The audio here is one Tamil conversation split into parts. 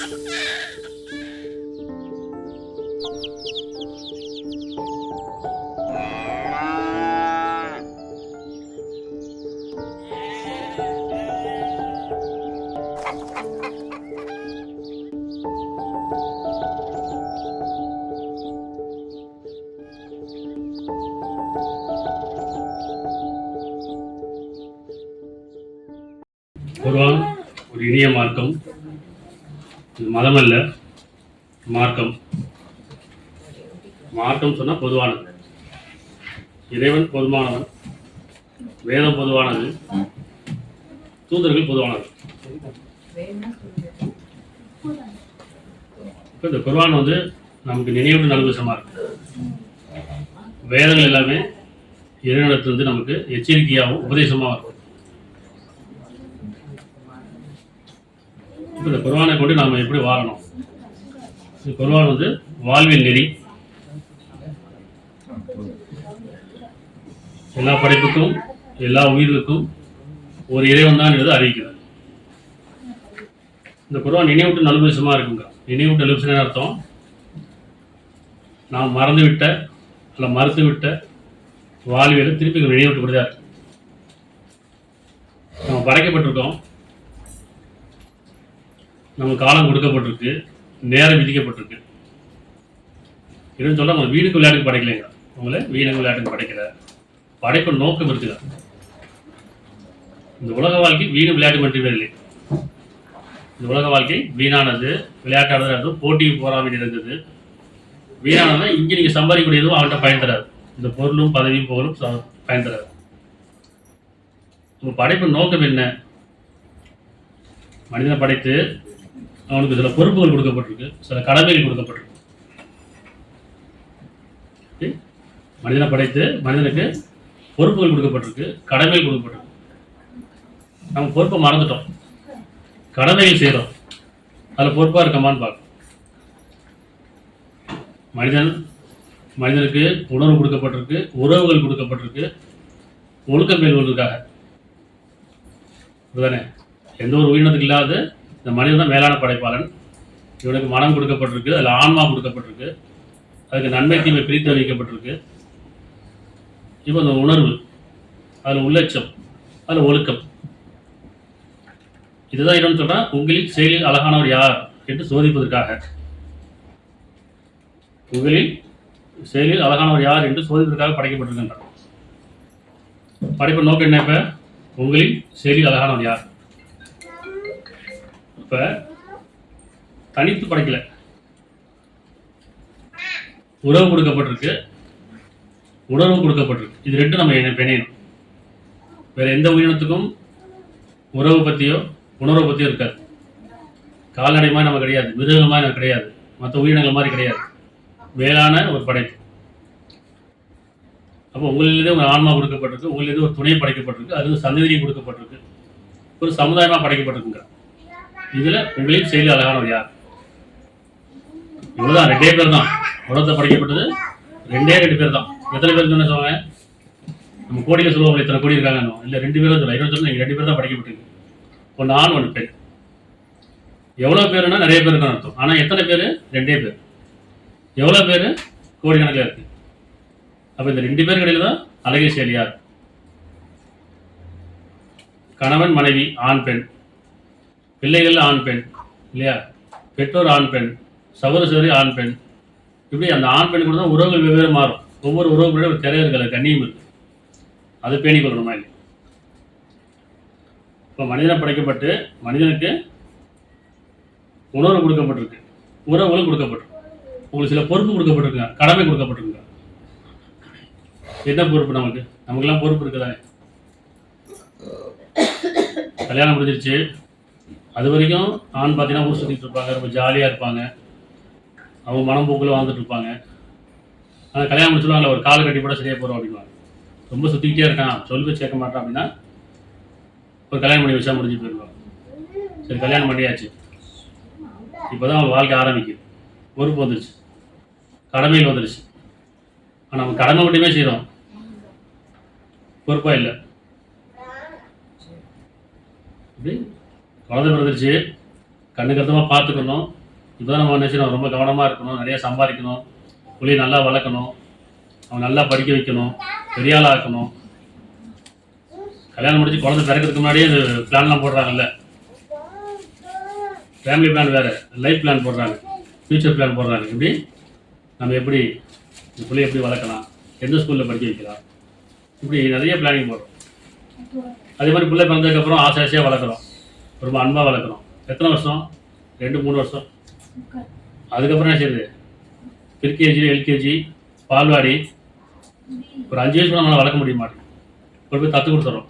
குர்ஆன் ஒரு இனிய மார்க்கம். இது மதமல்ல, மார்க்கம். மார்க்கம் சொன்னால் பொதுவானது. இறைவன் பொதுவானவன், வேதம் பொதுவானது, தூதர்கள் பொதுவானது. இப்போ இந்த குர்ஆன் வந்து நமக்கு நினைவு நல்வசமாக இருக்கு. வேதங்கள் எல்லாமே இறைவனிடத்திலிருந்து நமக்கு எச்சரிக்கையாகவும் உபதேசமாக இருக்கும். இப்போ இந்த குர்ஆனை கொண்டு நாம் எப்படி வாழணும்? இந்த குர்ஆன் வந்து வாழ்வியல் நெறி. எல்லா படைப்புக்கும் எல்லா உயிர்களுக்கும் ஒரு இறைவன் தான் என்பது அறிவிக்கிறது. இந்த குர்ஆன் நினைவூட்டு நல்வசமாக இருக்குங்க. நினைவூட்டு நல்வசன அர்த்தம் நாம் மறந்துவிட்ட அல்ல மறுத்துவிட்ட வாழ்வியலை திருப்பி நினைவூட்டு கொடுத்தார். நம்ம படைக்கப்பட்டிருக்கோம், நமக்கு காலம் கொடுக்கப்பட்டிருக்கு, நேரம் விதிக்கப்பட்டிருக்கு. இதுன்னு சொல்ல நம்ம வீடுக்கு விளையாட்டுக்கு படைக்கலைங்க. உங்களை வீடுக்கு விளையாட்டுக்கு படைக்கல, படைப்பு நோக்கம் இருக்குதா? இந்த உலக வாழ்க்கை வீடு விளையாட்டு மட்டுமே இல்லை. இந்த உலக வாழ்க்கை வீணானது, விளையாட்டானது, போட்டிக்கு போராமல் இருந்தது. வீணானதுன்னா இங்கே நீங்கள் சம்பாதிக்கக்கூடியதும் அவன்கிட்ட பயன் தராது. இந்த பொருளும் பதவியும் புகழும் பயன் தராது. உங்கள் படைப்பு நோக்கம் என்ன? மனிதனை படைத்து அவனுக்கு சில பொறுப்புகள் கொடுக்கப்பட்டிருக்கு, சில கடமைகள் கொடுக்கப்பட்டிருக்கு. மனிதனை படைத்து மனிதனுக்கு பொறுப்புகள் கொடுக்கப்பட்டிருக்கு, கடமைகள் கொடுக்கப்பட்டிருக்கு. நம்ம பொறுப்பை மறந்துட்டோம், கடமைகள் செய்கிறோம். அதில் பொறுப்பாக இருக்கமான்னு பார்க்கணும். மனிதனுக்கு உணர்வு கொடுக்கப்பட்டிருக்கு, உறவுகள் கொடுக்கப்பட்டிருக்கு, ஒழுக்கம் பேணுவதற்காக. இதுதானே எந்த ஒரு உயிரினத்துக்கு இல்லாத இந்த மனிதன் தான் மேலான படைப்பாளன். இவனுக்கு மனம் கொடுக்கப்பட்டிருக்கு, அதில் ஆன்மா கொடுக்கப்பட்டிருக்கு, அதுக்கு நன்மை தீமை பிரித்து வைக்கப்பட்டிருக்கு. இப்போ அந்த உணர்வு, அதில் உள்ளட்சம், அதில் ஒழுக்கம். இதுதான் என்னன்னு சொன்னால் உங்களில் செயலில் அழகானவர் யார் என்று சோதிப்பதற்காக. உங்களில் செயலில் அழகானவர் யார் என்று சோதிப்பதற்காக படைக்கப்பட்டிருக்கின்றார். படைப்பு நோக்கம் என்ன? இப்போ உங்களில் செயலில் அழகானவர் யார்? இப்போ தனித்து படைக்கல, உறவு கொடுக்கப்பட்டிருக்கு, உணர்வு கொடுக்கப்பட்டிருக்கு. இது ரெண்டும் நம்ம பிணையணும். வேற எந்த உயிரினத்துக்கும் உறவு பற்றியோ உணர்வை பற்றியோ இருக்காது. கால்நடை மாதிரி நம்ம கிடையாது, மிருகங்கள் மாதிரி நம்ம கிடையாது, மற்ற உயிரினங்கள் மாதிரி கிடையாது. மேலான ஒரு படைப்பு. அப்போ உங்களிலே ஒரு ஆன்மா கொடுக்கப்பட்டிருக்கு, உங்களிலே ஒரு துணை படைக்கப்பட்டிருக்கு, அது சந்ததியும் கொடுக்கப்பட்டிருக்கு, ஒரு சமுதாயமாக படைக்கப்பட்டிருக்குங்க. இதில் உங்களில் செயலில் அழகானவர் யார்? இவ்வளோதான், 2 பேர் தான். உலகத்தை படைக்கப்பட்டது 2 பேர் தான். எத்தனை பேர் சொன்ன சொல்லுவாங்க? நம்ம கோடியில் சொல்லுவாங்க இத்தனை கோடி இருக்காங்க. இல்லை, 2 பேரும் சொல்ல. 2 பேர் தான் படைக்கப்பட்டிருக்கு. ஒன்று ஆண், ஒன்று பெண். எவ்வளோ பேருன்னா நிறைய பேர் இருக்கான்னு அர்த்தம். ஆனால் எத்தனை பேர்? 2 பேர். எவ்வளோ பேர்? கோடிக்கணக்கில் இருக்கு. அப்போ இந்த 2 பேர் கடையில் தான் அழகிய செயலியார். கணவன் மனைவி ஆண் பெண், பிள்ளைகள் ஆண் பெண், இல்லையா? பெற்றோர் ஆண் பெண், சகோதரி ஆண் பெண். இப்படி அந்த ஆண் பெண் கூட தான் உறவுகள் வெவ்வேறு மாறும். ஒவ்வொரு உறவுகளோட ஒரு திரை இருக்கிற கண்ணியம் இருக்கு, அதை பேணி கொள்ளணுமா இல்லை? இப்போ மனிதனை படைக்கப்பட்டு மனிதனுக்கு உணர்வு கொடுக்கப்பட்டிருக்கு, உறவுகளும் கொடுக்கப்பட்டிருக்கு, உங்களுக்கு சில பொறுப்பு கொடுக்கப்பட்டிருக்குங்க, கடமை கொடுக்கப்பட்டிருக்குங்க. என்ன பொறுப்பு? நமக்கெல்லாம் பொறுப்பு இருக்குதானே. கல்யாணம் முடிஞ்சிருச்சு, அது வரைக்கும் ஆண் பார்த்தீங்கன்னா ஊர் சுற்றிட்டு இருப்பாங்க, ரொம்ப ஜாலியாக இருப்பாங்க, அவங்க மனம் போக்கில் வாழ்ந்துட்டு இருப்பாங்க. ஆனால் கல்யாணம் முடிச்சுடுவாங்களே, ஒரு காலை கட்டி போட சரியாக போகிறோம் அப்படின்வாங்க. ரொம்ப சுற்றிக்கிட்டே இருக்கான், சொல்லி சேர்க்க மாட்டான் அப்படின்னா ஒரு கல்யாணம் பண்ணி வச்சா முடிஞ்சு போயிடுவாங்க. சரி, கல்யாணம் பண்ணியாச்சு, இப்போ தான் அவங்க வாழ்க்கை ஆரம்பிக்குது. பொறுப்பு வந்துருச்சு, கடமையில் வந்துருச்சு. ஆனால் நம்ம கடமை மட்டுமே செய்கிறோம், பொறுப்பாக இல்லை. இப்படி குழந்தை பிறந்துருச்சு, கண்ணு கருத்தமாக பார்த்துக்கணும், இப்போ தான் நம்ம நினச்சிடும் ரொம்ப கவனமாக இருக்கணும், நிறைய சம்பாதிக்கணும், புள்ளையை நல்லா வளர்க்கணும், அவன் நல்லா படிக்க வைக்கணும், பெரிய ஆளாக ஆக்கணும். கல்யாணம் முடிச்சு குழந்தை பிறக்கிறதுக்கு முன்னாடியே இந்த பிளான்லாம் போடுறாங்கல்ல. ஃபேமிலி பிளான் வேறு, லைஃப் பிளான் போடுறாங்க, ஃப்யூச்சர் பிளான் போடுறாங்க. இப்படி நம்ம எப்படி இந்த பிள்ளையை எப்படி வளர்க்கலாம், எந்த ஸ்கூலில் படிக்க வைக்கலாம், இப்படி நிறைய பிளானிங் போடுறோம். அதே மாதிரி பிள்ளை பிறந்ததுக்கப்புறம் ஆசை ஆசையாக வளர்க்குறோம், ரொம்ப அன்பாக வளர்க்குறோம். எத்தனை வருஷம்? 2-3 வருஷம். அதுக்கப்புறம் என்ன செய்யுது? ப்ரீகேஜி, எல்கேஜி, பால்வாடி, ஒரு 5 வயசு நம்மளால் வளர்க்க முடிய மாட்டேங்குது. ஒரு போய் தத்து கொடுத்துறோம்.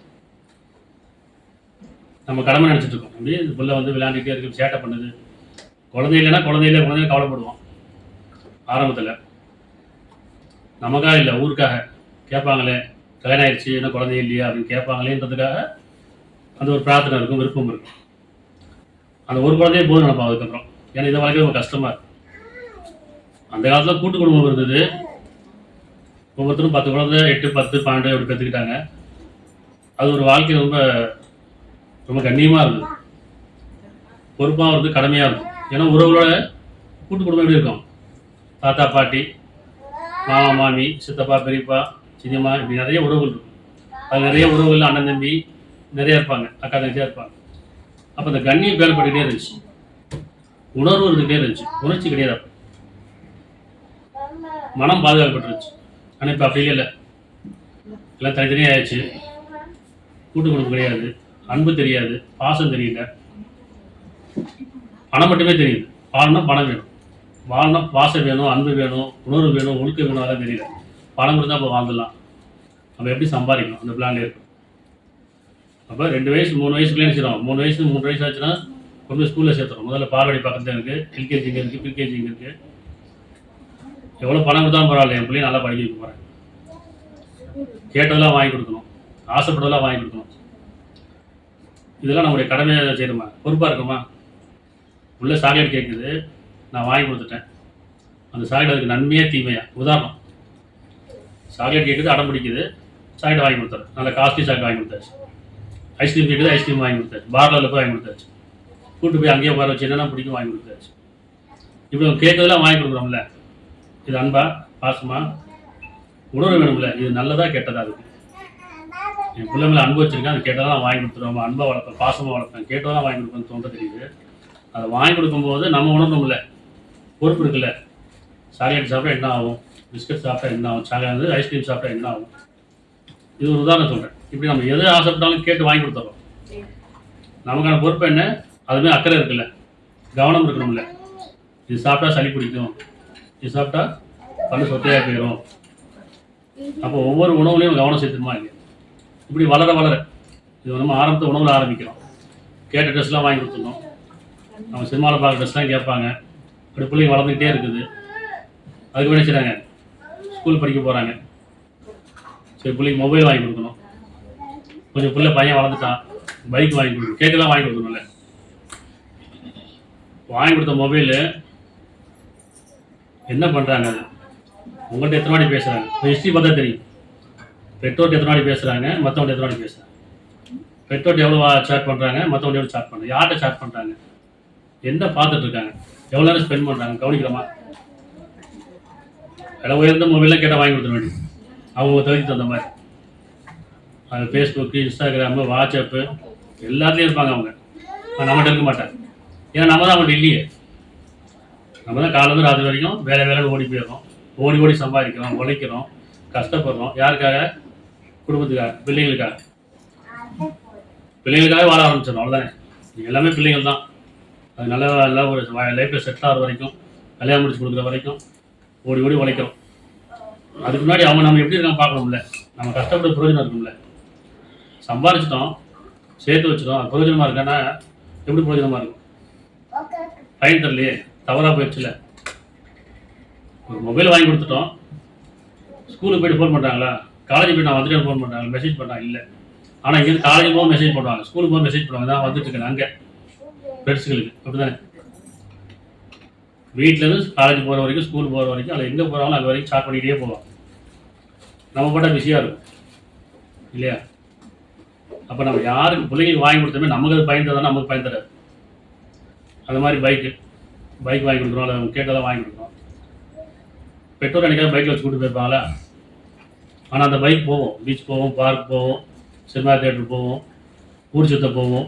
நம்ம கடமை நினச்சிட்டு இருக்கோம். அப்படி இந்த பிள்ளை வந்து விளையாண்டுட்டே இருக்கு, சேட்டை பண்ணுது. குழந்தை இல்லைன்னா குழந்தையில கவலைப்படுவோம் ஆரம்பத்தில். நமக்காக இல்லை, ஊருக்காக கேட்பாங்களே, கல்யாணம் ஆயிடுச்சு என்ன குழந்தை இல்லையா அப்படின்னு கேட்பாங்களேன்றதுக்காக அந்த ஒரு பிரார்த்தனை இருக்கும், விருப்பம் இருக்கும். அந்த ஒரு குழந்தையே போதும் நினைப்போம். அதுக்கப்புறம் ஏன்னா இதை வளர்க்க ரொம்ப கஷ்டமாக இருக்கும். அந்த காலத்தில் கூட்டு குடும்பம் இருந்தது. ஒவ்வொருத்தரும் 10 குழந்தை, 8, 10, 12 அப்படி கற்றுக்கிட்டாங்க. அது ஒரு வாழ்க்கை ரொம்ப ரொம்ப கண்ணியமாக இருந்தது, பொறுப்பாக இருந்தது, கடமையாக இருந்தது. ஏன்னா உறவுகளோட கூட்டு குடும்பம் எப்படி இருக்கும்? தாத்தா பாட்டி, மாமா மாமி, சித்தப்பா பெரியப்பா, சின்னம்மா, இப்படி நிறைய உறவுகள் இருக்கும். அது நிறைய உறவுகள், அண்ணன் தம்பி நிறைய இருப்பாங்க, அக்கா தங்கச்சியாக இருப்பாங்க. அப்போ அந்த கண்ணியம் பேரப்பட்டுக்கிட்டே இருந்துச்சு, உணர்வு இருந்துகிட்டே இருந்துச்சு, உணர்ச்சி கிடையாது. மனம் பாதுகாக்கப்பட்டுருச்சு. ஆனால் இப்போ அப்படி இல்லை, எல்லாம் தனித்தனியாக ஆயிடுச்சு. கூட்டு குடும்பம் கிடையாது, அன்பு தெரியாது, பாசம் தெரியல, பணம் மட்டுமே தெரியுது. வாழணும் பணம் வேணும், வாழணும் பாசம் வேணும், அன்பு வேணும், உணர்வு வேணும், ஒழுக்கம் வேணும், அதெல்லாம் தெரியல. பணம் இருந்தால் இப்போ வாழ்ந்துடலாம், நம்ம எப்படி சம்பாதிக்கணும் அந்த பிளான்லேயே இருக்கும். அப்போ 2 வயசு 3 வயசுக்குள்ளே நினைச்சிடும். 3 வயசு 3 வயசு ஆச்சுன்னா கொண்டு போய் ஸ்கூலில் சேர்த்துறோம். முதல்ல பால்வாடி பக்கத்தில் இருக்குது, எல்கேஜி இங்கே இருக்குது, ப்ரீகேஜி இங்கே இருக்குது. எவ்வளோ பணம் கொடுத்தாலும் பரவாயில்ல, என் பிள்ளையை நல்லா படிக்க வைக்க போகிறேன். கேட்டதெல்லாம் வாங்கி கொடுக்கணும், ஆசைப்பட்டதெல்லாம் வாங்கி கொடுக்கணும். இதெல்லாம் நம்முடைய கடமையாக செய்யணுமா, பொறுப்பாக இருக்குமா? உள்ள சாக்லேட் கேட்குது, நான் வாங்கி கொடுத்துட்டேன். அந்த சாக்லேட் அதுக்கு நன்மையா தீமையா? உதாரணம், சாக்லேட் கேட்குது, அடம் பிடிக்குது, சாக்லேட் வாங்கி கொடுத்தாரு, நல்ல காஸ்ட்லி சாக்லேட் வாங்கி கொடுத்தாச்சு. ஐஸ்கிரீம் கேட்குது, ஐஸ்கிரீம் வாங்கி கொடுத்தாச்சு. பார்லரில் போய் வாங்கி கொடுத்தாச்சு. கூப்பிட்டு போய் அங்கேயே உட்கார வச்சு என்னென்ன பிடிக்கும் வாங்கி கொடுத்தாச்சு. இப்படி கேட்கறதெல்லாம் வாங்கி கொடுக்குறோம்ல, இது அன்பா, பாசமா, உணர்வு வேணும்ல, இது நல்லதா கெட்டதா? அதுக்கு என் பிள்ளை மேலே அன்பு வச்சிருக்கேன், அது கேட்டதான் நான் வாங்கி கொடுத்துருவோம், அன்பாக வளர்ப்பேன், பாசமாக வளர்ப்பேன், கேட்டதான் வாங்கி கொடுப்பேன்னு தோன்ற தெரியுது. அதை வாங்கி கொடுக்கும்போது நம்ம உணரணும்ல, பொறுப்பு இருக்குல்ல. சாக்லேட் சாப்பிட்டா என்ன ஆகும், பிஸ்கட் சாப்பிட்டா என்ன ஆகும், சாக்லேட் ஐஸ்கிரீம் சாப்பிட்டா என்ன ஆகும்? இது ஒரு உதாரணம் சொல்கிறேன். இப்படி நம்ம எதை ஆசைப்பட்டாலும் கேட்டு வாங்கி கொடுத்துறோம். நமக்கான பொறுப்பு என்ன? அதுமாதிரி அக்கறை இருக்குல்ல, கவனம் இருக்கணும்ல. இது சாப்பிட்டா சளி பிடிக்கும், இது சாப்பிட்டா பல்லு சொத்தையாக போயிடும். அப்போ ஒவ்வொரு உணவுலையும் கவனம் சேர்த்துமா இல்லையா? இப்படி வளர வளர இது நம்ம ஆரம்பத்தை உணவில் ஆரம்பிக்கிறோம். கேட்ட ட்ரெஸ்லாம் வாங்கி கொடுத்துடணும். நம்ம சினிமாவில் பார்க்குற ட்ரெஸ்லாம் கேட்பாங்க. அப்படி பிள்ளைங்க வளர்ந்துக்கிட்டே இருக்குது. அதுக்கு என்ன செய்கிறாங்க? ஸ்கூல் படிக்க போகிறாங்க. சரி, பிள்ளைக்கு மொபைல் வாங்கி கொடுக்கணும். கொஞ்சம் பிள்ளை பையன் வளர்ந்துட்டான், பைக் வாங்கி கொடுக்கணும். கேட்கலாம் வாங்கி கொடுக்கணும்ல. வாங்கி கொடுத்த மொபைலு என்ன பண்ணுறாங்க? அது உங்கள்கிட்ட எத்தனை வாட்டி பேசுகிறாங்க? ஹிஸ்ட்ரி பார்த்தா தெரியும். பெற்றோர்கிட்ட எத்தனை வாட்டி பேசுகிறாங்க, மற்றவங்க எத்தனை வாட்டி பேசுகிறாங்க. பெற்றோர்கிட்ட எவ்வளோ சாட் பண்ணுறாங்க, மற்றவங்க எவ்வளோ சாட் பண்ணுறாங்க, யார்கிட்ட சாட் பண்ணுறாங்க, என்ன பார்த்துட்டு இருக்காங்க, எவ்வளோ நேரம் ஸ்பெண்ட் பண்ணுறாங்க, கவனிக்கிறோமா? விலை உயர்ந்த மொபைலாம் கேட்டால் வாங்கி கொடுத்துட வேண்டியது, அவங்க தகுதிக்கு தகுந்த மாதிரி. அது ஃபேஸ்புக்கு, இன்ஸ்டாகிராமு, வாட்ஸ்அப்பு எல்லாத்துலேயும் இருப்பாங்க அவங்க. நம்மகிட்ட இருக்க மாட்டாங்க. ஏன்னா நம்ம தான் அவங்கள்ட்ட இல்லையே. நம்ம தான் காலையிலேருந்து ராத்திரி வரைக்கும் வேலை வேலைன்னு ஓடி போயிடுறோம். ஓடி ஓடி சம்பாதிக்கிறோம், உழைக்கிறோம், கஷ்டப்படுறோம். யாருக்காக? குடும்பத்துக்காக, பிள்ளைங்களுக்காக. பிள்ளைங்களுக்காக வாழ ஆரம்பிச்சிடும், அவ்வளோதானே. எல்லாமே பிள்ளைங்கள் தான். அது நல்லா ஒரு லைஃப்பில் செட்டில் ஆகிற வரைக்கும், கல்யாணம் முடிச்சு கொடுக்குற வரைக்கும் ஓடி ஓடி உழைக்கிறோம். அதுக்கு முன்னாடி அவங்க நம்ம எப்படி இருக்காங்க பார்க்கணும்ல. நம்ம கஷ்டப்பட்டு பிரயோஜனம் இருக்கும்ல. சம்பாரிச்சிட்டோம், சேர்த்து வச்சிட்டோம், அது பிரயோஜனமாக இருக்கான்னா எப்படி பிரயோஜனமாக இருக்கும்? பயன் தரலையே, தவறாக போயிடுச்சுல. ஒரு மொபைல் வாங்கி கொடுத்துட்டோம், ஸ்கூலுக்கு போய்ட்டு ஃபோன் பண்ணுறாங்களா, காலேஜ் போய்ட்டு நான் வந்துட்டு ஃபோன் பண்ணுறாங்க, மெசேஜ் பண்ணுறாங்க இல்லை. ஆனால் இங்கேருந்து காலேஜ் போக மெசேஜ் பண்ணுவாங்க, ஸ்கூலுக்கு போக மெசேஜ் பண்ணுவாங்க, தான் வந்துட்டு இருக்கேன் அங்கே ஃப்ரெண்ட்ஸுகளுக்கு. அப்படி தானே? வீட்டிலேருந்து காலேஜ் போகிற வரைக்கும், ஸ்கூல் போகிற வரைக்கும், அதில் எங்கே போகிறாங்களோ அது வரைக்கும் ஸ்டார்ட் பண்ணிக்கிட்டே போவோம். நம்ம போட்டால் பிஸியாக இருக்கும் இல்லையா? அப்போ நம்ம யாருக்கு பிள்ளைங்களுக்கு வாங்கி கொடுத்தோமே நமக்கு அது பயன் தரதான், நமக்கு பயன் தராது. அது மாதிரி பைக்கு பைக் வாங்கி கொடுக்குறோம், இல்லை அவங்க கேட்டதான் வாங்கி கொடுக்குறோம். பெற்றோர் என்னைக்காவது பைக்கில் வச்சு கூட்டு போயிருப்பாங்களா? ஆனால் அந்த பைக் போவோம், பீச் போவோம், பார்க் போவோம், சினிமா தேட்டர் போவோம், ஊர் சுத்த போவோம்.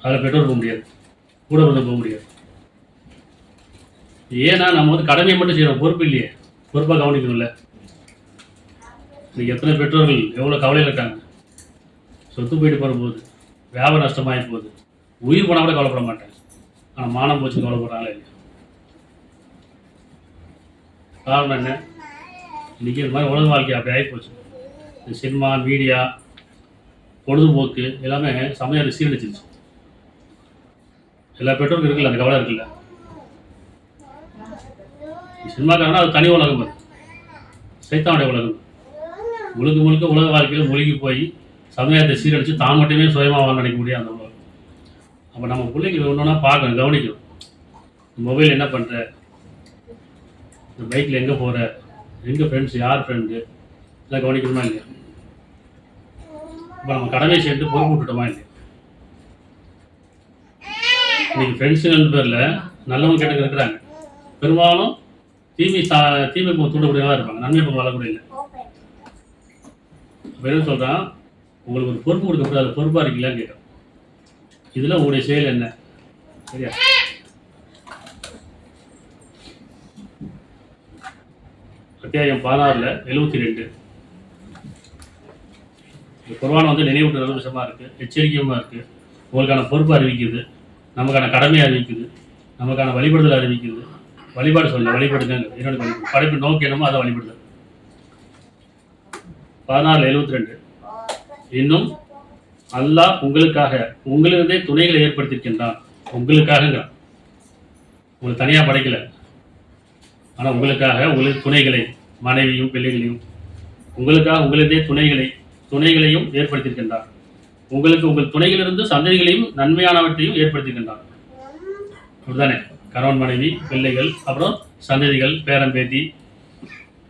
அதில் பெற்றோர் போக முடியாது, கூட வந்து போக முடியாது. ஏன்னா நம்ம வந்து கடமையை மட்டும் செய்கிறோம், பொறுப்பு இல்லையே, பொறுப்பாக கவனிக்கணும்ல. இன்னைக்கு எத்தனை பெற்றோர்கள் எவ்வளோ கவலையில் இருக்காங்க. சொத்து போயிட்டு போகிற போது, வியாபாரம் நஷ்டமாகி போகுது, உயிர் போனால் கூட கவலைப்பட மாட்டேன். ஆனால் மானம் போச்சு கவலைப்படுறாங்களே இல்லையா? காரணம் என்ன? இன்றைக்கி இது மாதிரி உலக வாழ்க்கை அப்படி ஆகிப்போச்சு. இந்த சினிமா, மீடியா, பொழுதுபோக்கு எல்லாமே சமயம் சீரழிச்சிருச்சு. எல்லா பெற்றோருக்கும் இருக்குல்ல அந்த கவலை இருக்குல்ல. சினிமாக்காரனா அது தனி உலகம், அது சைத்தானுடைய உலகம். முழுக்க முழுக்க உலக வாழ்க்கையில் மூழ்கி போய் சமுதாயத்தை சீரழித்து தான் மட்டுமே சுயமாக நினைக்க முடியாது அந்த உலகம். அப்போ நம்ம பிள்ளைங்க ஒன்றுனா பார்க்கணும், கவனிக்கணும். மொபைல் என்ன பண்ணுற, இந்த பைக்கில் எங்கே போகிற, எங்கே ஃப்ரெண்ட்ஸ், யார் ஃப்ரெண்டு, இதெல்லாம் கவனிக்கணுமா இல்லையா? இப்போ நம்ம கடமை சேர்ந்து பொறுப்பு விட்டுட்டோமா இல்லையா? இன்னைக்கு ஃப்ரெண்ட்ஸுங்கிற பேரில் நல்லவங்க கேட்டுக்கு இருக்கிறாங்க. பெரும்பாலும் தீமை தூண்டக்கூடியவங்களாக இருப்பாங்க, நன்மை பக்கம் வரக்கூடிய இல்லை. இப்போ என்ன சொல்கிறான், உங்களுக்கு ஒரு பொறுப்பு கொடுக்கப்பட்டு அதில் பொறுப்பாக இருக்கீங்களான்னு கேட்குறோம். இதில் உங்களுடைய செயல் என்ன? சரியா? அத்தியாயம் 16 72. இந்த குர்ஆன் வந்து நினைவூட்டுற விஷயமா இருக்குது, எச்சரிக்கையுமா இருக்குது. உங்களுக்கான பொறுப்பு அறிவிக்குது, நமக்கான கடமையை அறிவிக்குது, நமக்கான வழிபடுதல் அறிவிக்குது. வழிபாடு சொல்ல வழிபடுங்க, என்னோட வழிபாடு படைப்பு நோக்கி என்னமோ அதை வழிபடுதல். 16:72. இன்னும் அல்லாஹ் உங்களுக்காக உங்களிருந்தே துணைகளை ஏற்படுத்தியிருக்கின்றான். உங்களுக்காகங்கிறான், உங்களுக்கு தனியாக படைக்கல, ஆனால் உங்களுக்காக உங்களுக்கு துணைகளை, மனைவியும் பிள்ளைகளையும் உங்களுக்காக உங்களிருந்தே துணைகளையும் ஏற்படுத்தியிருக்கின்றான். உங்களுக்கு உங்கள் துணைகளிலிருந்து சந்ததிகளையும் நன்மையானவற்றையும் ஏற்படுத்தியிருக்கின்றான். அப்படிதானே? கணவன், மனைவி, பிள்ளைகள், அப்புறம் சந்ததிகள், பேரன், பேத்தி,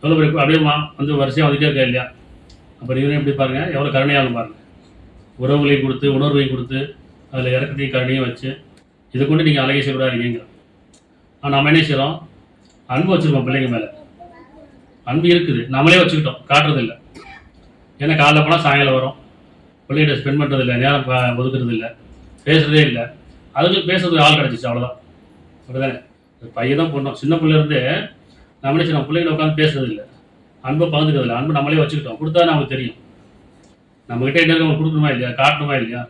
எவ்வளோ பேர் அப்படியே வந்து வரிசையாக வந்துட்டே இருக்கா இல்லையா? அப்புறம் இவரையும் எப்படி பாருங்கள், எவ்வளோ கருணையாகும் பாருங்கள். உறவுகளையும் கொடுத்து, உணர்வையும் கொடுத்து, அதில் இறக்கத்தையும் கருணையும் வச்சு, இதை கொண்டு நீங்கள் அழகை செய்யக்கூடாது இருக்கீங்க. ஆனால் நம்ம என்ன செய்கிறோம், அன்பு வச்சுருக்கோம் பிள்ளைங்க மேலே. அன்பு இருக்குது, நம்மளே வச்சுக்கிட்டோம், காட்டுறதில்லை. ஏன்னா காலைல போனால் சாயங்காலம் வரும், பிள்ளைகிட்ட ஸ்பெண்ட் பண்ணுறதில்லை, நேரம் ஒதுக்குறது இல்லை, பேசுகிறதே இல்லை. அதுக்கு பேசுறதுக்கு ஆள் கிடச்சிச்சு, அவ்வளோதான். அப்படிதானே? பையன் தான் பொண்ணும் சின்ன பிள்ளைலேருந்தே நம்மளே நம்ம பிள்ளைங்களை உட்காந்து பேசுறது இல்லை, அன்பை பகிர்ந்துக்கிறது இல்லை. அன்பு நம்மளே வச்சுக்கிட்டோம், கொடுத்தா நமக்கு தெரியும். நம்மகிட்ட என்ன அவங்க கொடுக்கணுமா இல்லையா, காட்டணுமா இல்லையா,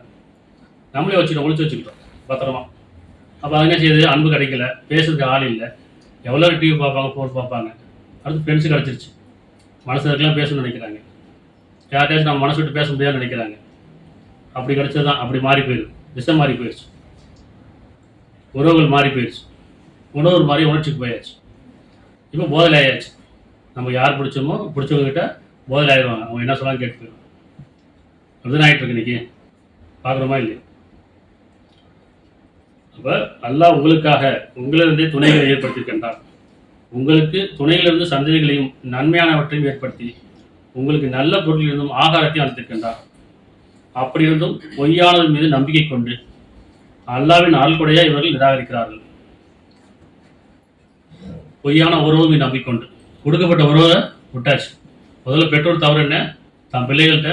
நம்மளே வச்சுக்கிட்டோம், ஒழிச்சு வச்சுக்கிட்டோம் பத்திரமா. அப்போ அது என்ன செய்யுது, அன்பு கிடைக்கல, பேசுறதுக்கு ஆள் இல்லை. எவ்வளோ டிவி பார்ப்பாங்க, ஃபோன் பார்ப்பாங்க. அடுத்து ஃப்ரெண்ட்ஸு கிடச்சிருச்சு, மனசுக்கெல்லாம் பேசணும்னு நினைக்கிறாங்க. யார்கிட்டயாச்சும் நம்ம மனசு விட்டு பேச முடியாதுன்னு நினைக்கிறாங்க. அப்படி கிடச்சது தான் அப்படி மாறி போயிடுது, திசை மாறி போயிடுச்சு, உறவுகள் மாறி போயிடுச்சு, உணவு மாதிரி உணர்ச்சிக்கு போயாச்சு. இப்போ போதலை ஆயாச்சு. நமக்கு யார் பிடிச்சோமோ பிடிச்சவங்ககிட்ட போதலை ஆயிடுவாங்க, அவங்க என்ன சொன்னாலும் கேட்டு போயிடும். அப்படிதான் ஆகிட்டு இருக்கு இன்னைக்கு, பார்க்குறோமா இல்லையா? அப்போ அல்லாஹ் உங்களுக்காக உங்களிலிருந்தே துணைகளை ஏற்படுத்தியிருக்கின்றார். உங்களுக்கு துணையிலிருந்து சந்ததிகளையும் நன்மையானவற்றையும் ஏற்படுத்தி உங்களுக்கு நல்ல பொருளிலிருந்தும் ஆகாரத்தையும் அளித்திருக்கின்றார். அப்படி இருந்தும் பொய்யானதன் மீது நம்பிக்கை கொண்டு அல்லாவின் ஆள்கொடையா இவர்கள் நிராகரிக்கிறார்கள். பொய்யான உறவு மீது நம்பிக்கொண்டு கொடுக்கப்பட்ட உறவை விட்டாச்சு. முதல்ல பெற்றோர் தவறு என்ன, தன் பிள்ளைகள்கிட்ட